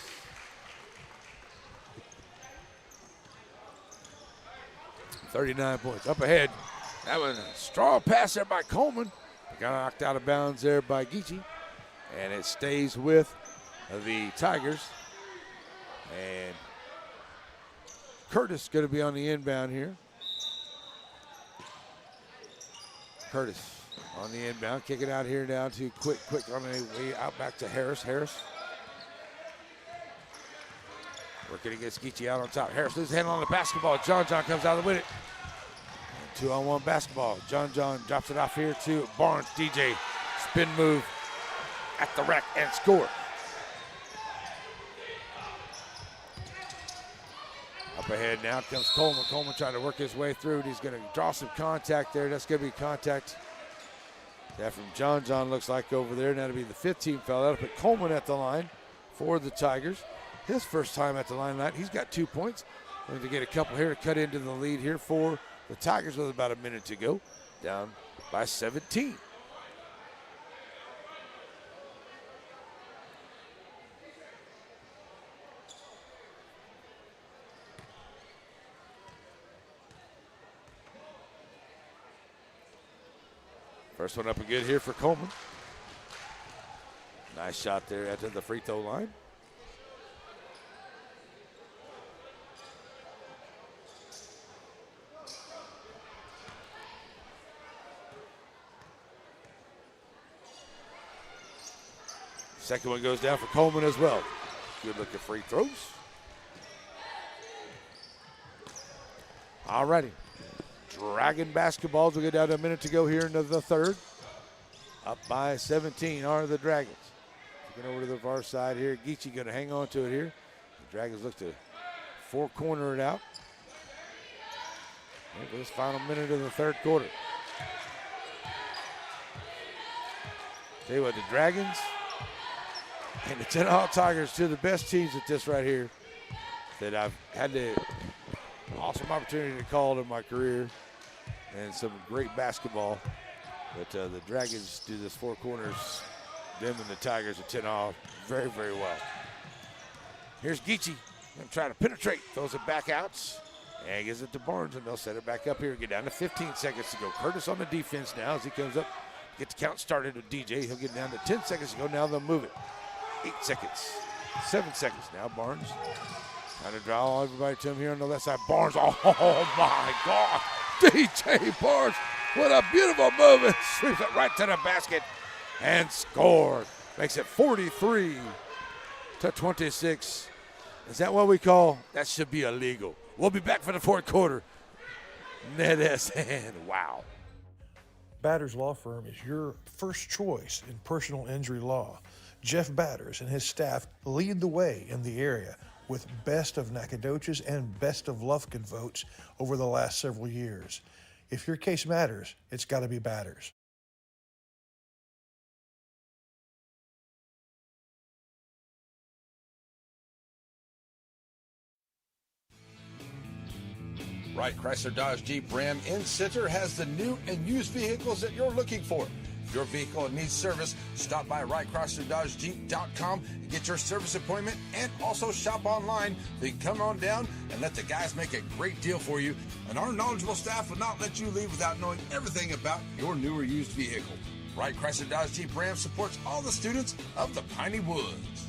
$39 points. Up ahead. That was a strong pass there by Coleman. Got knocked out of bounds there by Geechee. And it stays with the Tigers. And Curtis going to be on the inbound here. Curtis on the inbound. Kick it out here now to quick on the way out back to Harris. Working against Geechee out on top. Harris loses hand on the basketball. John comes out with it. 2-on-1 basketball. John drops it off here to Barnes. DJ spin move at the rack and score. Up ahead now comes Coleman. Coleman trying to work his way through. He's going to draw some contact there. That's going to be contact. That from John looks like over there. And that'll be the 15th foul. That'll put Coleman at the line for the Tigers. His first time at the line tonight. He's got 2 points. Going to get a couple here to cut into the lead here for the Tigers with about a minute to go. Down by 17. First one up and good here for Coleman. Nice shot there at the free throw line. Second one goes down for Coleman as well. Good looking free throws. All righty. Dragon basketballs will get down to a minute to go here into the third. Up by 17 are the Dragons. Looking over to the far side here. Geechee going to hang on to it here. The Dragons look to four-corner it out. For this final minute of the third quarter. Tell you what, the Dragons and the Tennehaw Tigers, two of the best teams at this right here that I've had the awesome opportunity to call in my career. and some great basketball. But the Dragons do this four corners. Them and the Tigers are 10 off very, very well. Here's Geechee. Gonna try to penetrate. Throws it back out. And gives it to Barnes, and they'll set it back up here. Get down to 15 seconds to go. Curtis on the defense now as he comes up. Get the count started with DJ. He'll get down to 10 seconds to go. Now they'll move it. 8 seconds. 7 seconds. Now Barnes trying to draw everybody to him here on the left side. Barnes. Oh my God. DJ Barnes. What a beautiful move. And sweeps it right to the basket and scores. Makes it 43-26. Is that what we call? That should be illegal. We'll be back for the fourth quarter. Nedesand. Wow. Batters Law Firm is your first choice in personal injury law. Jeff Batters and his staff lead the way in the area with Best of Nacogdoches and Best of Lufkin votes over the last several years. If your case matters, it's got to be Batters. Wright Chrysler Dodge Jeep Ram in Center has the new and used vehicles that you're looking for. If your vehicle needs service, stop by WrightChryslerDodgeJeep.com and get your service appointment, and also shop online. Then come on down and let the guys make a great deal for you. And our knowledgeable staff will not let you leave without knowing everything about your new or used vehicle. Wright Chrysler Dodge Jeep Ram supports all the students of the Piney Woods.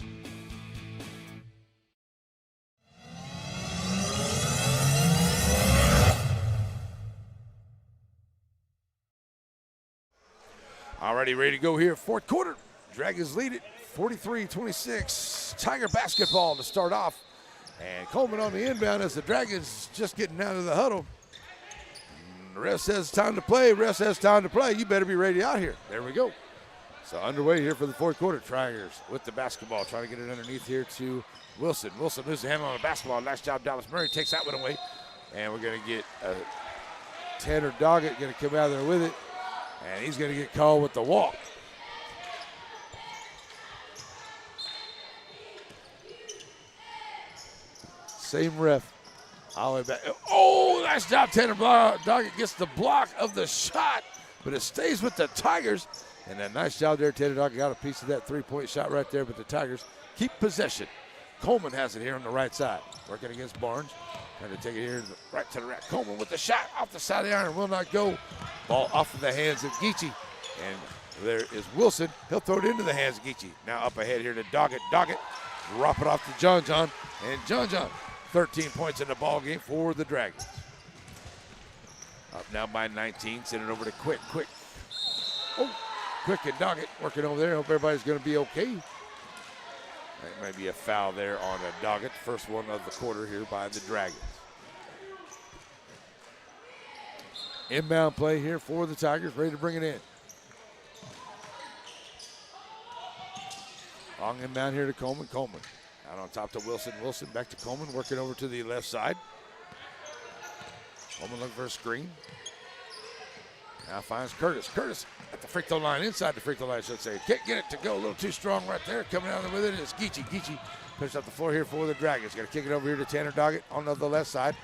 Already ready to go here. Fourth quarter. Dragons lead it 43-26. Tiger basketball to start off. And Coleman on the inbound as the Dragons just getting out of the huddle. And the ref says time to play. Ref says time to play. You better be ready out here. There we go. So underway here for the fourth quarter. Tigers with the basketball. Trying to get it underneath here to Wilson. Wilson moves the handle on the basketball. Nice job, Dallas Murray takes that one away. And we're going to get Tanner Doggett going to come out there with it. And he's going to get called with the walk. Same ref. All the way back. Oh, nice job. Tanner Doggett gets the block of the shot, but it stays with the Tigers. And a nice job there. Tanner Doggett got a piece of that three-point shot right there, but the Tigers keep possession. Coleman has it here on the right side. Working against Barnes. Trying to take it here right to the rack. Coleman with the shot off the side of the iron. Will not go. Ball off of the hands of Geechee. And there is Wilson. He'll throw it into the hands of Geechee. Now up ahead here to Doggett. Doggett drop it off to John John. And John John, 13 points in the ball game for the Dragons. Up now by 19. Send it over to Quick. Quick. Oh, Quick and Doggett working over there. Hope everybody's going to be okay. That might be a foul there on Doggett. First one of the quarter here by the Dragons. Inbound play here for the Tigers, ready to bring it in. Long inbound here to Coleman. Coleman out on top to Wilson. Wilson back to Coleman, working over to the left side. Coleman looking for a screen. Now finds Curtis. Curtis at the free throw line, inside the free throw line, I should say. Can't get it to go. A little too strong right there. Coming out with it is Geechee. Geechee pushes up the floor here for the Dragons. Got to kick it over here to Tanner Doggett on the left side.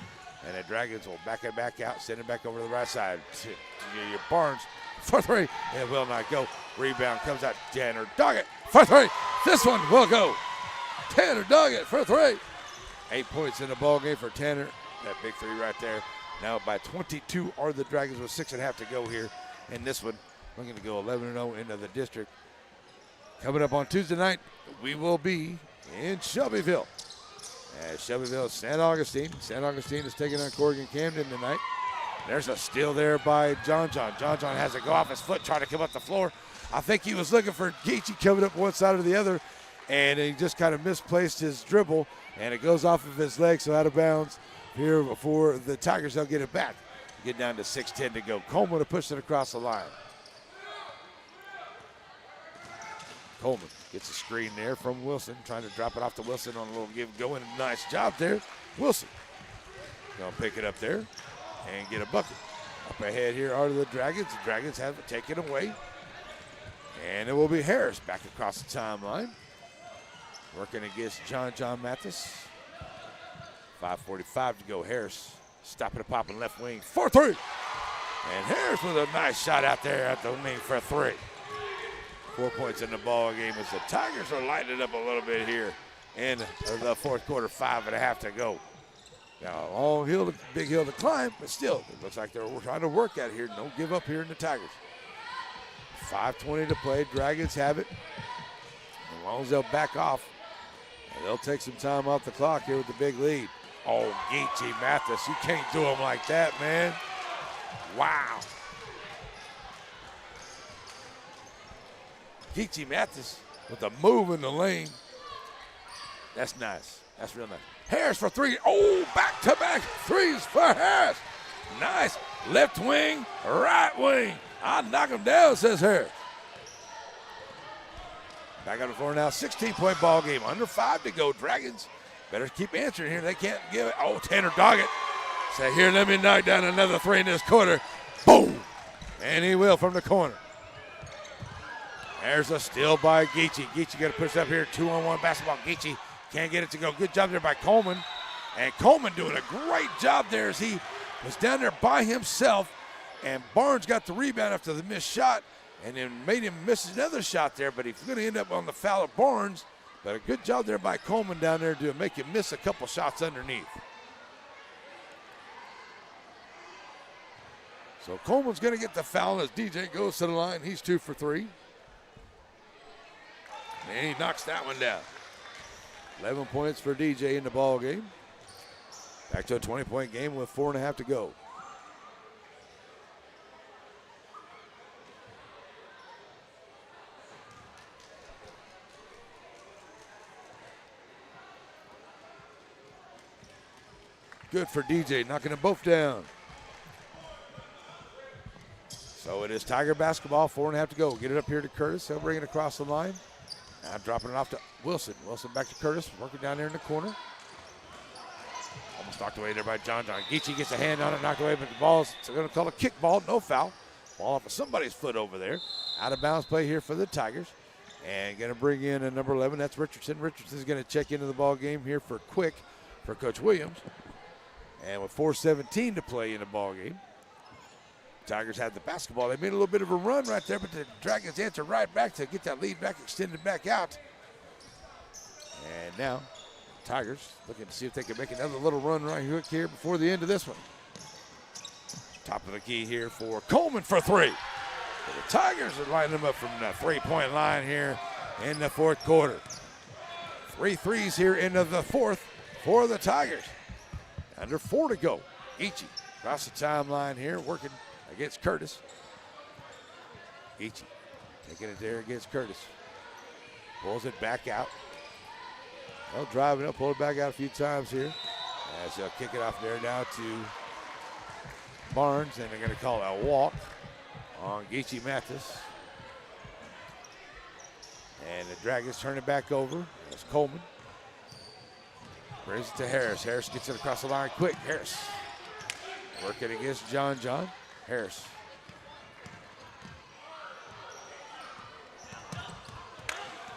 And the Dragons will back it back out, send it back over to the right side. Your Barnes for three. It will not go. Rebound comes out. Tanner Doggett for three. This one will go. Tanner Doggett for three. 8 points in the ball game for Tanner. That big three right there. Now by 22 are the Dragons with 6.5 to go here. And this one, we're going to go 11-0 into the district. Coming up on Tuesday night, we will be in Shelbyville. Shelbyville, St. Augustine. St. Augustine is taking on Corrigan Camden tonight. There's a steal there by John John. John John has it go off his foot, trying to come up the floor. I think he was looking for Geechee coming up one side or the other, and he just kind of misplaced his dribble, and it goes off of his leg, so out of bounds here for the Tigers. They'll get it back. Get down to 6:10 to go. Coleman to push it across the line. Coleman gets a screen there from Wilson, trying to drop it off to Wilson on a little give go, and a nice job there. Wilson gonna pick it up there and get a bucket. Up ahead here are the Dragons. The Dragons have it taken away. And it will be Harris back across the timeline. Working against John Mathis. 5:45 to go. Harris stopping the pop in left wing. 4-3. And Harris with a nice shot out there at the wing for 3. 4 points in the ball game as the Tigers are lighting it up a little bit here in the fourth quarter, 5.5 to go. Now, a long hill, big hill to climb, but still, it looks like they're trying to work at it here. Don't give up here in the Tigers. 5:20 to play. Dragons have it. As long as they'll back off, they'll take some time off the clock here with the big lead. Oh, Geechee Mathis, you can't do him like that, man. Wow. Geechee Mathis with a move in the lane. That's nice. That's real nice. Harris for 3. Oh, back-to-back threes for Harris. Nice. Left wing, right wing. I knock him down, says Harris. Back on the floor now. 16-point ball game. Under 5 to go. Dragons better keep answering here. They can't give it. Oh, Tanner Doggett. Say, here, let me knock down another 3 in this quarter. Boom. And he will from the corner. There's a steal by Geechee. Geechee got to push up here. 2-on-1 basketball. Geechee can't get it to go. Good job there by Coleman. And Coleman doing a great job there as he was down there by himself. And Barnes got the rebound after the missed shot and then made him miss another shot there. But he's going to end up on the foul of Barnes. But a good job there by Coleman down there to make him miss a couple shots underneath. So Coleman's going to get the foul as DJ goes to the line. He's 2 for 3. And he knocks that one down. 11 points for DJ in the ball game. Back to a 20-point game with 4.5 to go. Good for DJ, knocking them both down. So it is Tiger basketball, 4.5 to go. Get it up here to Curtis. He'll bring it across the line. Now dropping it off to Wilson. Wilson back to Curtis, working down there in the corner. Almost knocked away there by John. Geechee gets a hand on it, knocked away, but the ball's going to call a kick ball, no foul. Ball off of somebody's foot over there. Out of bounds play here for the Tigers. And going to bring in a number 11, that's Richardson. Richardson's going to check into the ball game here for quick for Coach Williams. And with 4:17 to play in the ball game, Tigers had the basketball. They made a little bit of a run right there, but the Dragons answered right back to get that lead back, extended back out. And now, Tigers looking to see if they can make another little run right here before the end of this one. Top of the key here for Coleman for 3. So the Tigers are lining them up from the 3-point line here in the fourth quarter. 3 threes here into the fourth for the Tigers. Under 4 to go. Geechee across the timeline here, working against Curtis. Geechee taking it there against Curtis. Pulls it back out. They'll drive it up, pull it back out a few times here. As they'll kick it off there now to Barnes, and they're going to call a walk on Geechee Mathis. And the Dragons turn it back over. That's Coleman. Brings it to Harris. Harris gets it across the line quick. Harris working against John. Harris.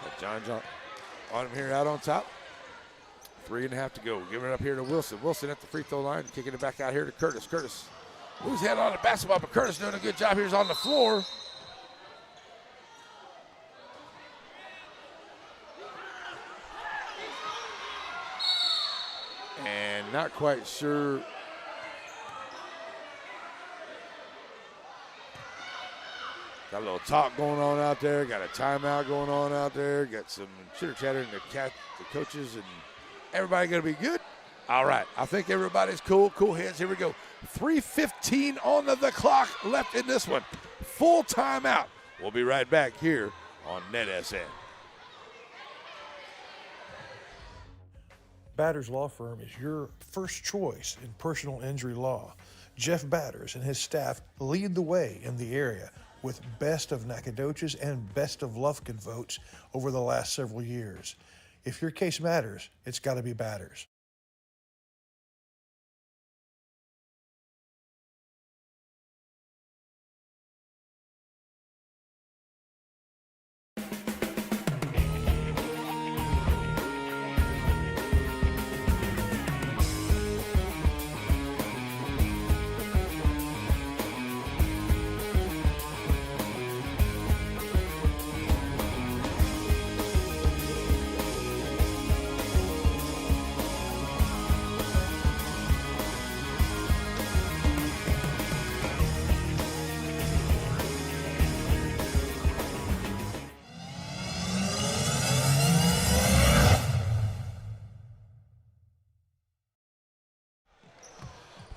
Got John on him here out on top. 3.5 to go. Giving it up here to Wilson. Wilson at the free throw line, kicking it back out here to Curtis. Curtis moves head on the basketball, but Curtis doing a good job here on the floor. And not quite sure. Got a little talk going on out there. Got a timeout going on out there. Got some chitter-chatter in the coaches and everybody going to be good? All right. I think everybody's cool. Cool heads. Here we go. 3:15 on the clock left in this one. Full timeout. We'll be right back here on NetSN. Batters Law Firm is your first choice in personal injury law. Jeff Batters and his staff lead the way in the area with Best of Nacogdoches and Best of Lufkin votes over the last several years. If your case matters, it's got to be Batters.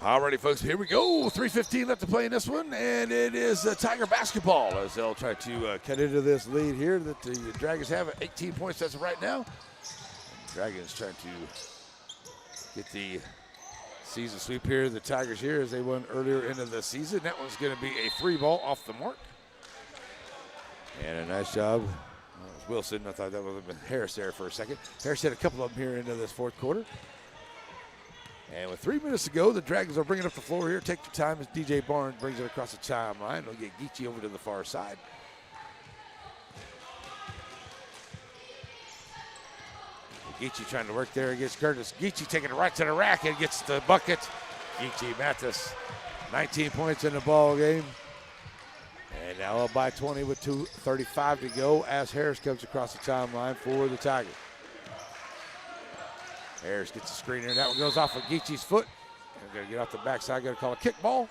Alrighty, folks, here we go. 3:15 left to play in this one, and it is Tiger basketball as they'll try to cut into this lead here that the Dragons have at 18 points as of right now. And the Dragons trying to get the season sweep here. The Tigers here as they won earlier into the season. That one's going to be a 3 ball off the mark. And a nice job. That was Wilson. I thought that would have been Harris there for a second. Harris hit a couple of them here into this fourth quarter. And with 3 minutes to go, the Dragons are bringing up the floor here. Take your time as DJ Barnes brings it across the timeline. They'll get Geechee over to the far side. Geechee trying to work there against Curtis. Geechee taking it right to the rack and gets the bucket. Geechee Mathis, 19 points in the ball game. And now up by 20 with 2:35 to go as Harris comes across the timeline for the Tigers. Harris gets the screen here. That one goes off of Geechee's foot. I'm going to get off the backside. Going to call a kickball.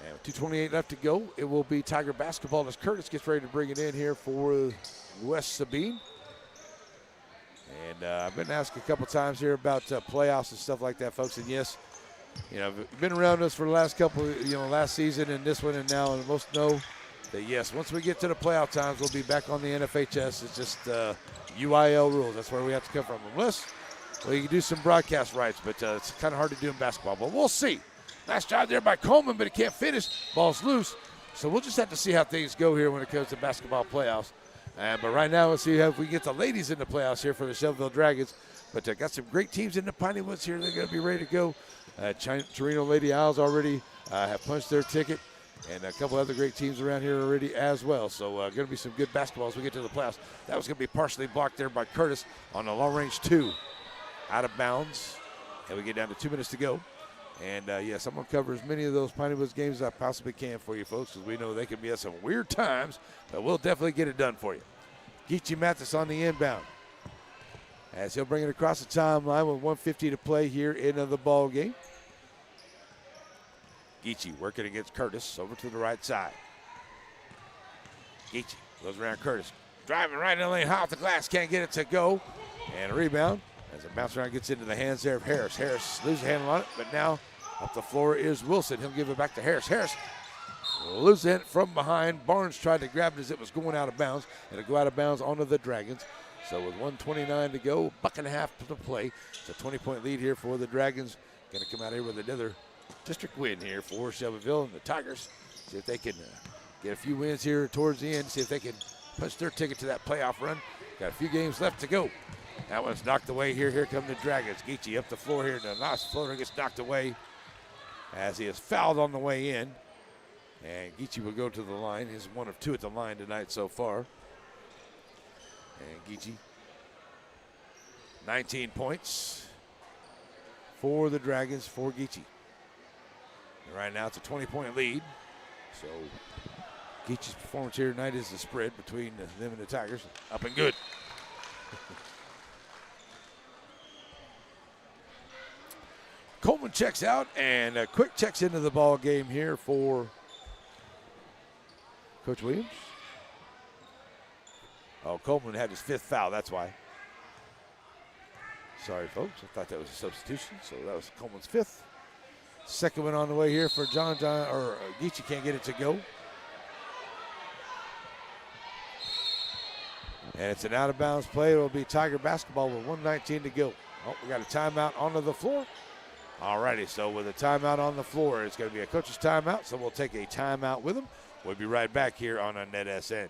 And with 2:28 left to go, it will be Tiger basketball as Curtis gets ready to bring it in here for West Sabine. And I've been asked a couple times here about playoffs and stuff like that, folks. And yes, you know, you've been around us for the last couple, last season and this one and now, and most know that yes, once we get to the playoff times, we'll be back on the NFHS. It's just UIL rules. That's where we have to come from. Unless, well, you can do some broadcast rights, but it's kind of hard to do in basketball. But we'll see. Nice job there by Coleman, but he can't finish. Ball's loose. So we'll just have to see how things go here when it comes to basketball playoffs. But right now, let's see if we get the ladies in the playoffs here for the Shelbyville Dragons. But got some great teams in the Piney Woods here. They're going to be ready to go. Torino Lady Owls already have punched their ticket. And a couple other great teams around here already as well. So going to be some good basketball as we get to the playoffs. That was going to be partially blocked there by Curtis on the long range 2. Out of bounds. And we get down to 2 minutes to go. And yes, I'm going to cover as many of those Piney Woods games as I possibly can for you folks, because we know they can be at some weird times, but we'll definitely get it done for you. Geechee Mathis on the inbound as he'll bring it across the timeline with 1:50 to play here in the ball game. Geechee working against Curtis over to the right side. Geechee goes around Curtis, driving right in the lane, hot off the glass, can't get it to go. And a rebound as it bounces around, gets into the hands there of Harris. Harris loses a handle on it, but now up the floor is Wilson. He'll give it back to Harris. Harris loses it from behind. Barnes tried to grab it as it was going out of bounds. It'll go out of bounds onto the Dragons. So with 1:29 to go, buck and a half to play. It's a 20-point lead here for the Dragons. Going to come out here with another district win here for Shelbyville and the Tigers. See if they can get a few wins here towards the end. See if they can punch their ticket to that playoff run. Got a few games left to go. That one's knocked away here. Here come the Dragons. Geechee up the floor here. The last floater gets knocked away as he is fouled on the way in. And Geechee will go to the line. He's 1 of 2 at the line tonight so far. And Geechee, 19 points for the Dragons for Geechee. And right now it's a 20-point lead. So Geechee's performance here tonight is the spread between them and the Tigers. Up and good. Coleman checks out, and Quick checks into the ball game here for Coach Williams. Oh, Coleman had his 5th foul, that's why. Sorry, folks, I thought that was a substitution, so that was Coleman's 5th. Second one on the way here for Geechee can't get it to go. And it's an out-of-bounds play. It will be Tiger basketball with 1:19 to go. Oh, we got a timeout onto the floor. All righty, so with a timeout on the floor, it's going to be a coach's timeout, so we'll take a timeout with them. We'll be right back here on a NetSN.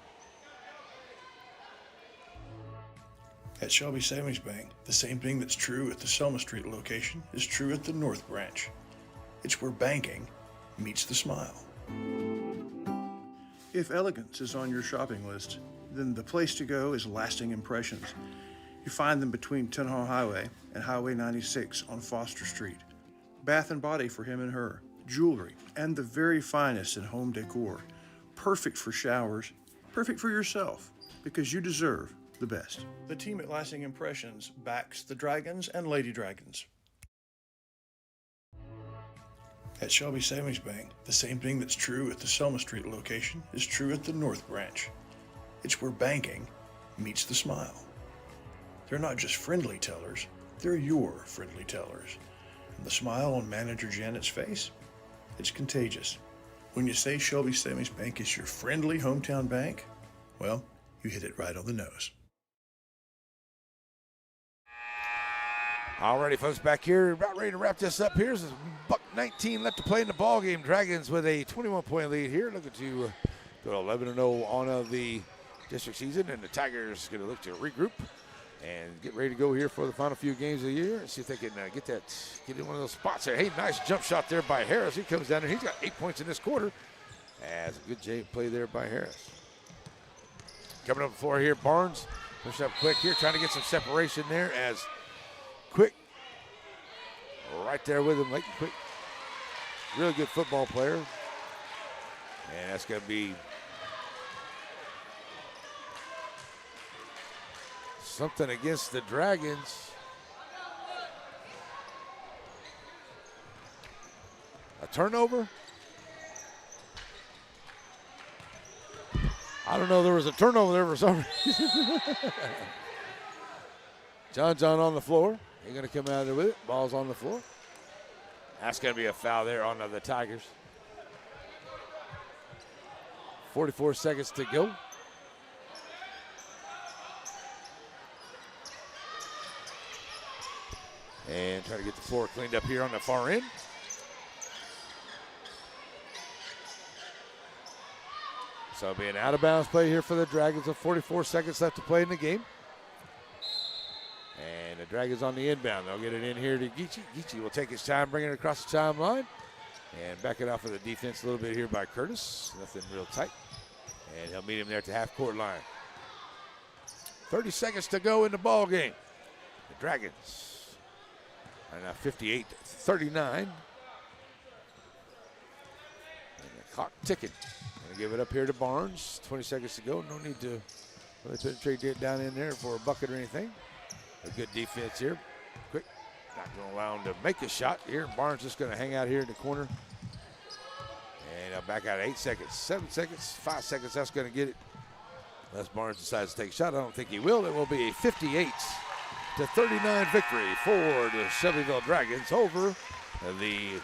At Shelby Savings Bank, the same thing that's true at the Selma Street location is true at the North Branch. It's where banking meets the smile. If elegance is on your shopping list, then the place to go is Lasting Impressions. You find them between Tenhaw Highway and Highway 96 on Foster Street. Bath and body for him and her, jewelry, and the very finest in home decor. Perfect for showers, perfect for yourself, because you deserve the best. The team at Lasting Impressions backs the Dragons and Lady Dragons. At Shelby Savings Bank, the same thing that's true at the Selma Street location is true at the North Branch. It's where banking meets the smile. They're not just friendly tellers, they're your friendly tellers. The smile on Manager Janet's face, it's contagious. When you say Shelby Savings Bank is your friendly hometown bank, well, you hit it right on the nose. Alrighty, folks, back here, about ready to wrap this up here. There's buck 19 left to play in the ball game. Dragons with a 21-point lead here, looking to go to 11-0 on the district season, and the Tigers going to look to regroup and get ready to go here for the final few games of the year and see if they can get in one of those spots there. Hey, nice jump shot there by Harris. He comes down there. He's got 8 points in this quarter. As a good play there by Harris. Coming up the floor here, Barnes push up quick here, trying to get some separation there as Quick right there with him. Like Quick, really good football player. And that's going to be something against the Dragons. A turnover? I don't know, there was a turnover there for some reason. John on the floor. He's going to come out of there with it. Ball's on the floor. That's going to be a foul there on the Tigers. 44 seconds to go. And try to get the floor cleaned up here on the far end. So it'll be an out-of-bounds play here for the Dragons with 44 seconds left to play in the game. And the Dragons on the inbound. They'll get it in here to Geechee. Geechee will take his time, bring it across the timeline. And back it off of the defense a little bit here by Curtis. Nothing real tight. And he'll meet him there at the half-court line. 30 seconds to go in the ball game. The Dragons are now 58-39. And the clock ticking. Gonna give it up here to Barnes. 20 seconds to go. No need to really penetrate it down in there for a bucket or anything. A good defense here. Quick. Not going to allow him to make a shot here. Barnes just going to hang out here in the corner. And back out 8 seconds. 7 seconds. 5 seconds. That's going to get it. Unless Barnes decides to take a shot. I don't think he will. It will be a 58-39 victory for the Shelbyville Dragons over the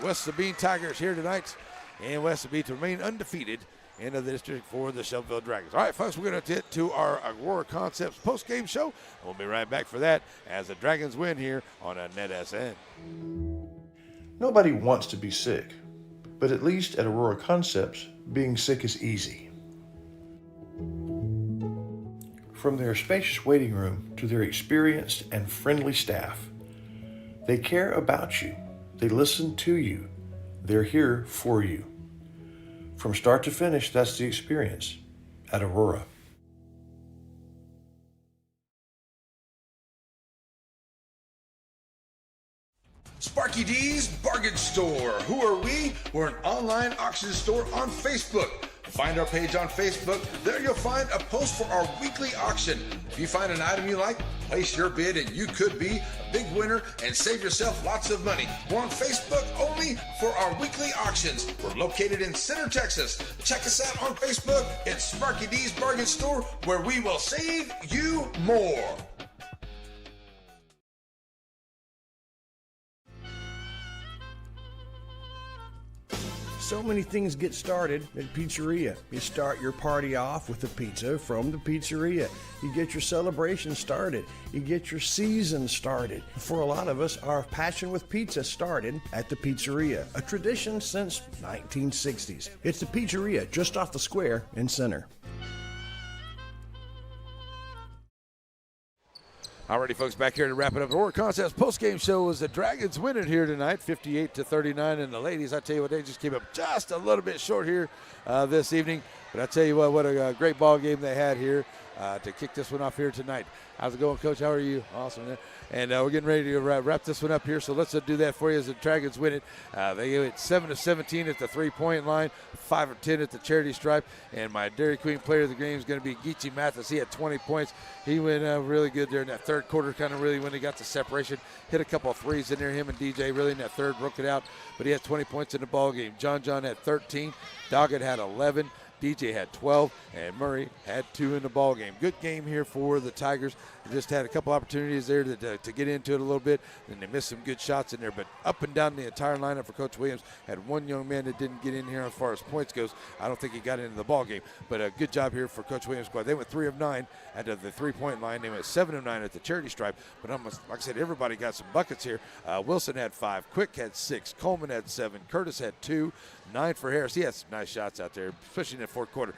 West Sabine Tigers here tonight. And West Sabine to remain undefeated in the district for the Shelbyville Dragons. All right, folks, we're going to get to our Aurora Concepts post-game show. We'll be right back for that as the Dragons win here on a NetSN. Nobody wants to be sick, but at least at Aurora Concepts, being sick is easy. From their spacious waiting room to their experienced and friendly staff, they care about you. They listen to you. They're here for you. From start to finish, that's the experience at Aurora. Sparky D's Bargain Store. Who are we? We're an online auction store on Facebook. Find our page on Facebook. There you'll find a post for our weekly auction. If you find an item you like, place your bid and you could be a big winner and save yourself lots of money. We're on Facebook only for our weekly auctions. We're located in Center, Texas. Check us out on Facebook. It's Sparky D's Bargain Store, where we will save you more. So many things get started at Pizzeria. You start your party off with a pizza from the pizzeria. You get your celebration started. You get your season started. For a lot of us, our passion with pizza started at the pizzeria, a tradition since 1960s. It's the Pizzeria just off the square in Center. Alrighty, folks, back here to wrap it up. Aurora Concepts post-game show was the Dragons winning here tonight, 58-39, and the ladies, I tell you what, they just came up just a little bit short here this evening. But I tell you what a great ball game they had here to kick this one off here tonight. How's it going, Coach? How are you? Awesome. And we're getting ready to wrap this one up here, so let's do that for you as the Dragons win it. They go 7-17 at the three-point line, 5 of 10 at the charity stripe, and my Dairy Queen player of the game is going to be Geechee Mathis. He had 20 points. He went really good there in that third quarter, kind of really when he got the separation. Hit a couple of threes in there, him and DJ really in that third, broke it out, but he had 20 points in the ball game. John had 13, Doggett had 11, DJ had 12, and Murray had 2 in the ball game. Good game here for the Tigers. just had a couple opportunities there to get into it a little bit, and they missed some good shots in there. But up and down the entire lineup for Coach Williams, had one young man that didn't get in here as far as points goes. I don't think he got into the ball game, but a good job here for Coach Williams' squad. They went 3 of 9 at the 3-point line. They went 7 of 9 at the charity stripe. But almost, like I said, everybody got some buckets here. Wilson had 5, Quick had 6, Coleman had 7, Curtis had 2, 9 for Harris. He had some nice shots out there, especially in the fourth quarter.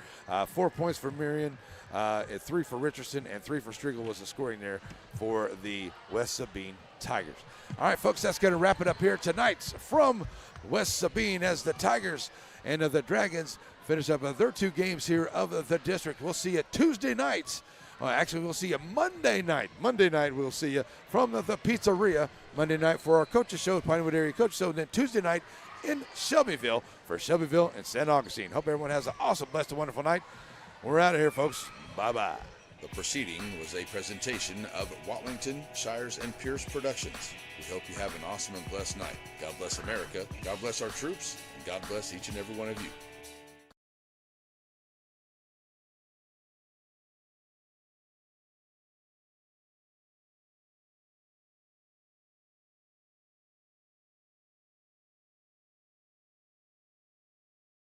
4 points for Marion, 3 for Richardson, and 3 for Striegel was the scoring there for the West Sabine Tigers. All right, folks, that's going to wrap it up here tonight from West Sabine as the Tigers and the Dragons finish up their 2 games here of the district. We'll see you Tuesday nights. Actually, we'll see you Monday night. Monday night, we'll see you from the pizzeria. Monday night for our coaches show, Pinewood Area Coaches Show. And then Tuesday night in Shelbyville for Shelbyville and St. Augustine. Hope everyone has an awesome, blessed, and wonderful night. We're out of here, folks. Bye-bye. The proceeding was a presentation of Watlington, Shires, and Pierce Productions. We hope you have an awesome and blessed night. God bless America, God bless our troops, and God bless each and every one of you.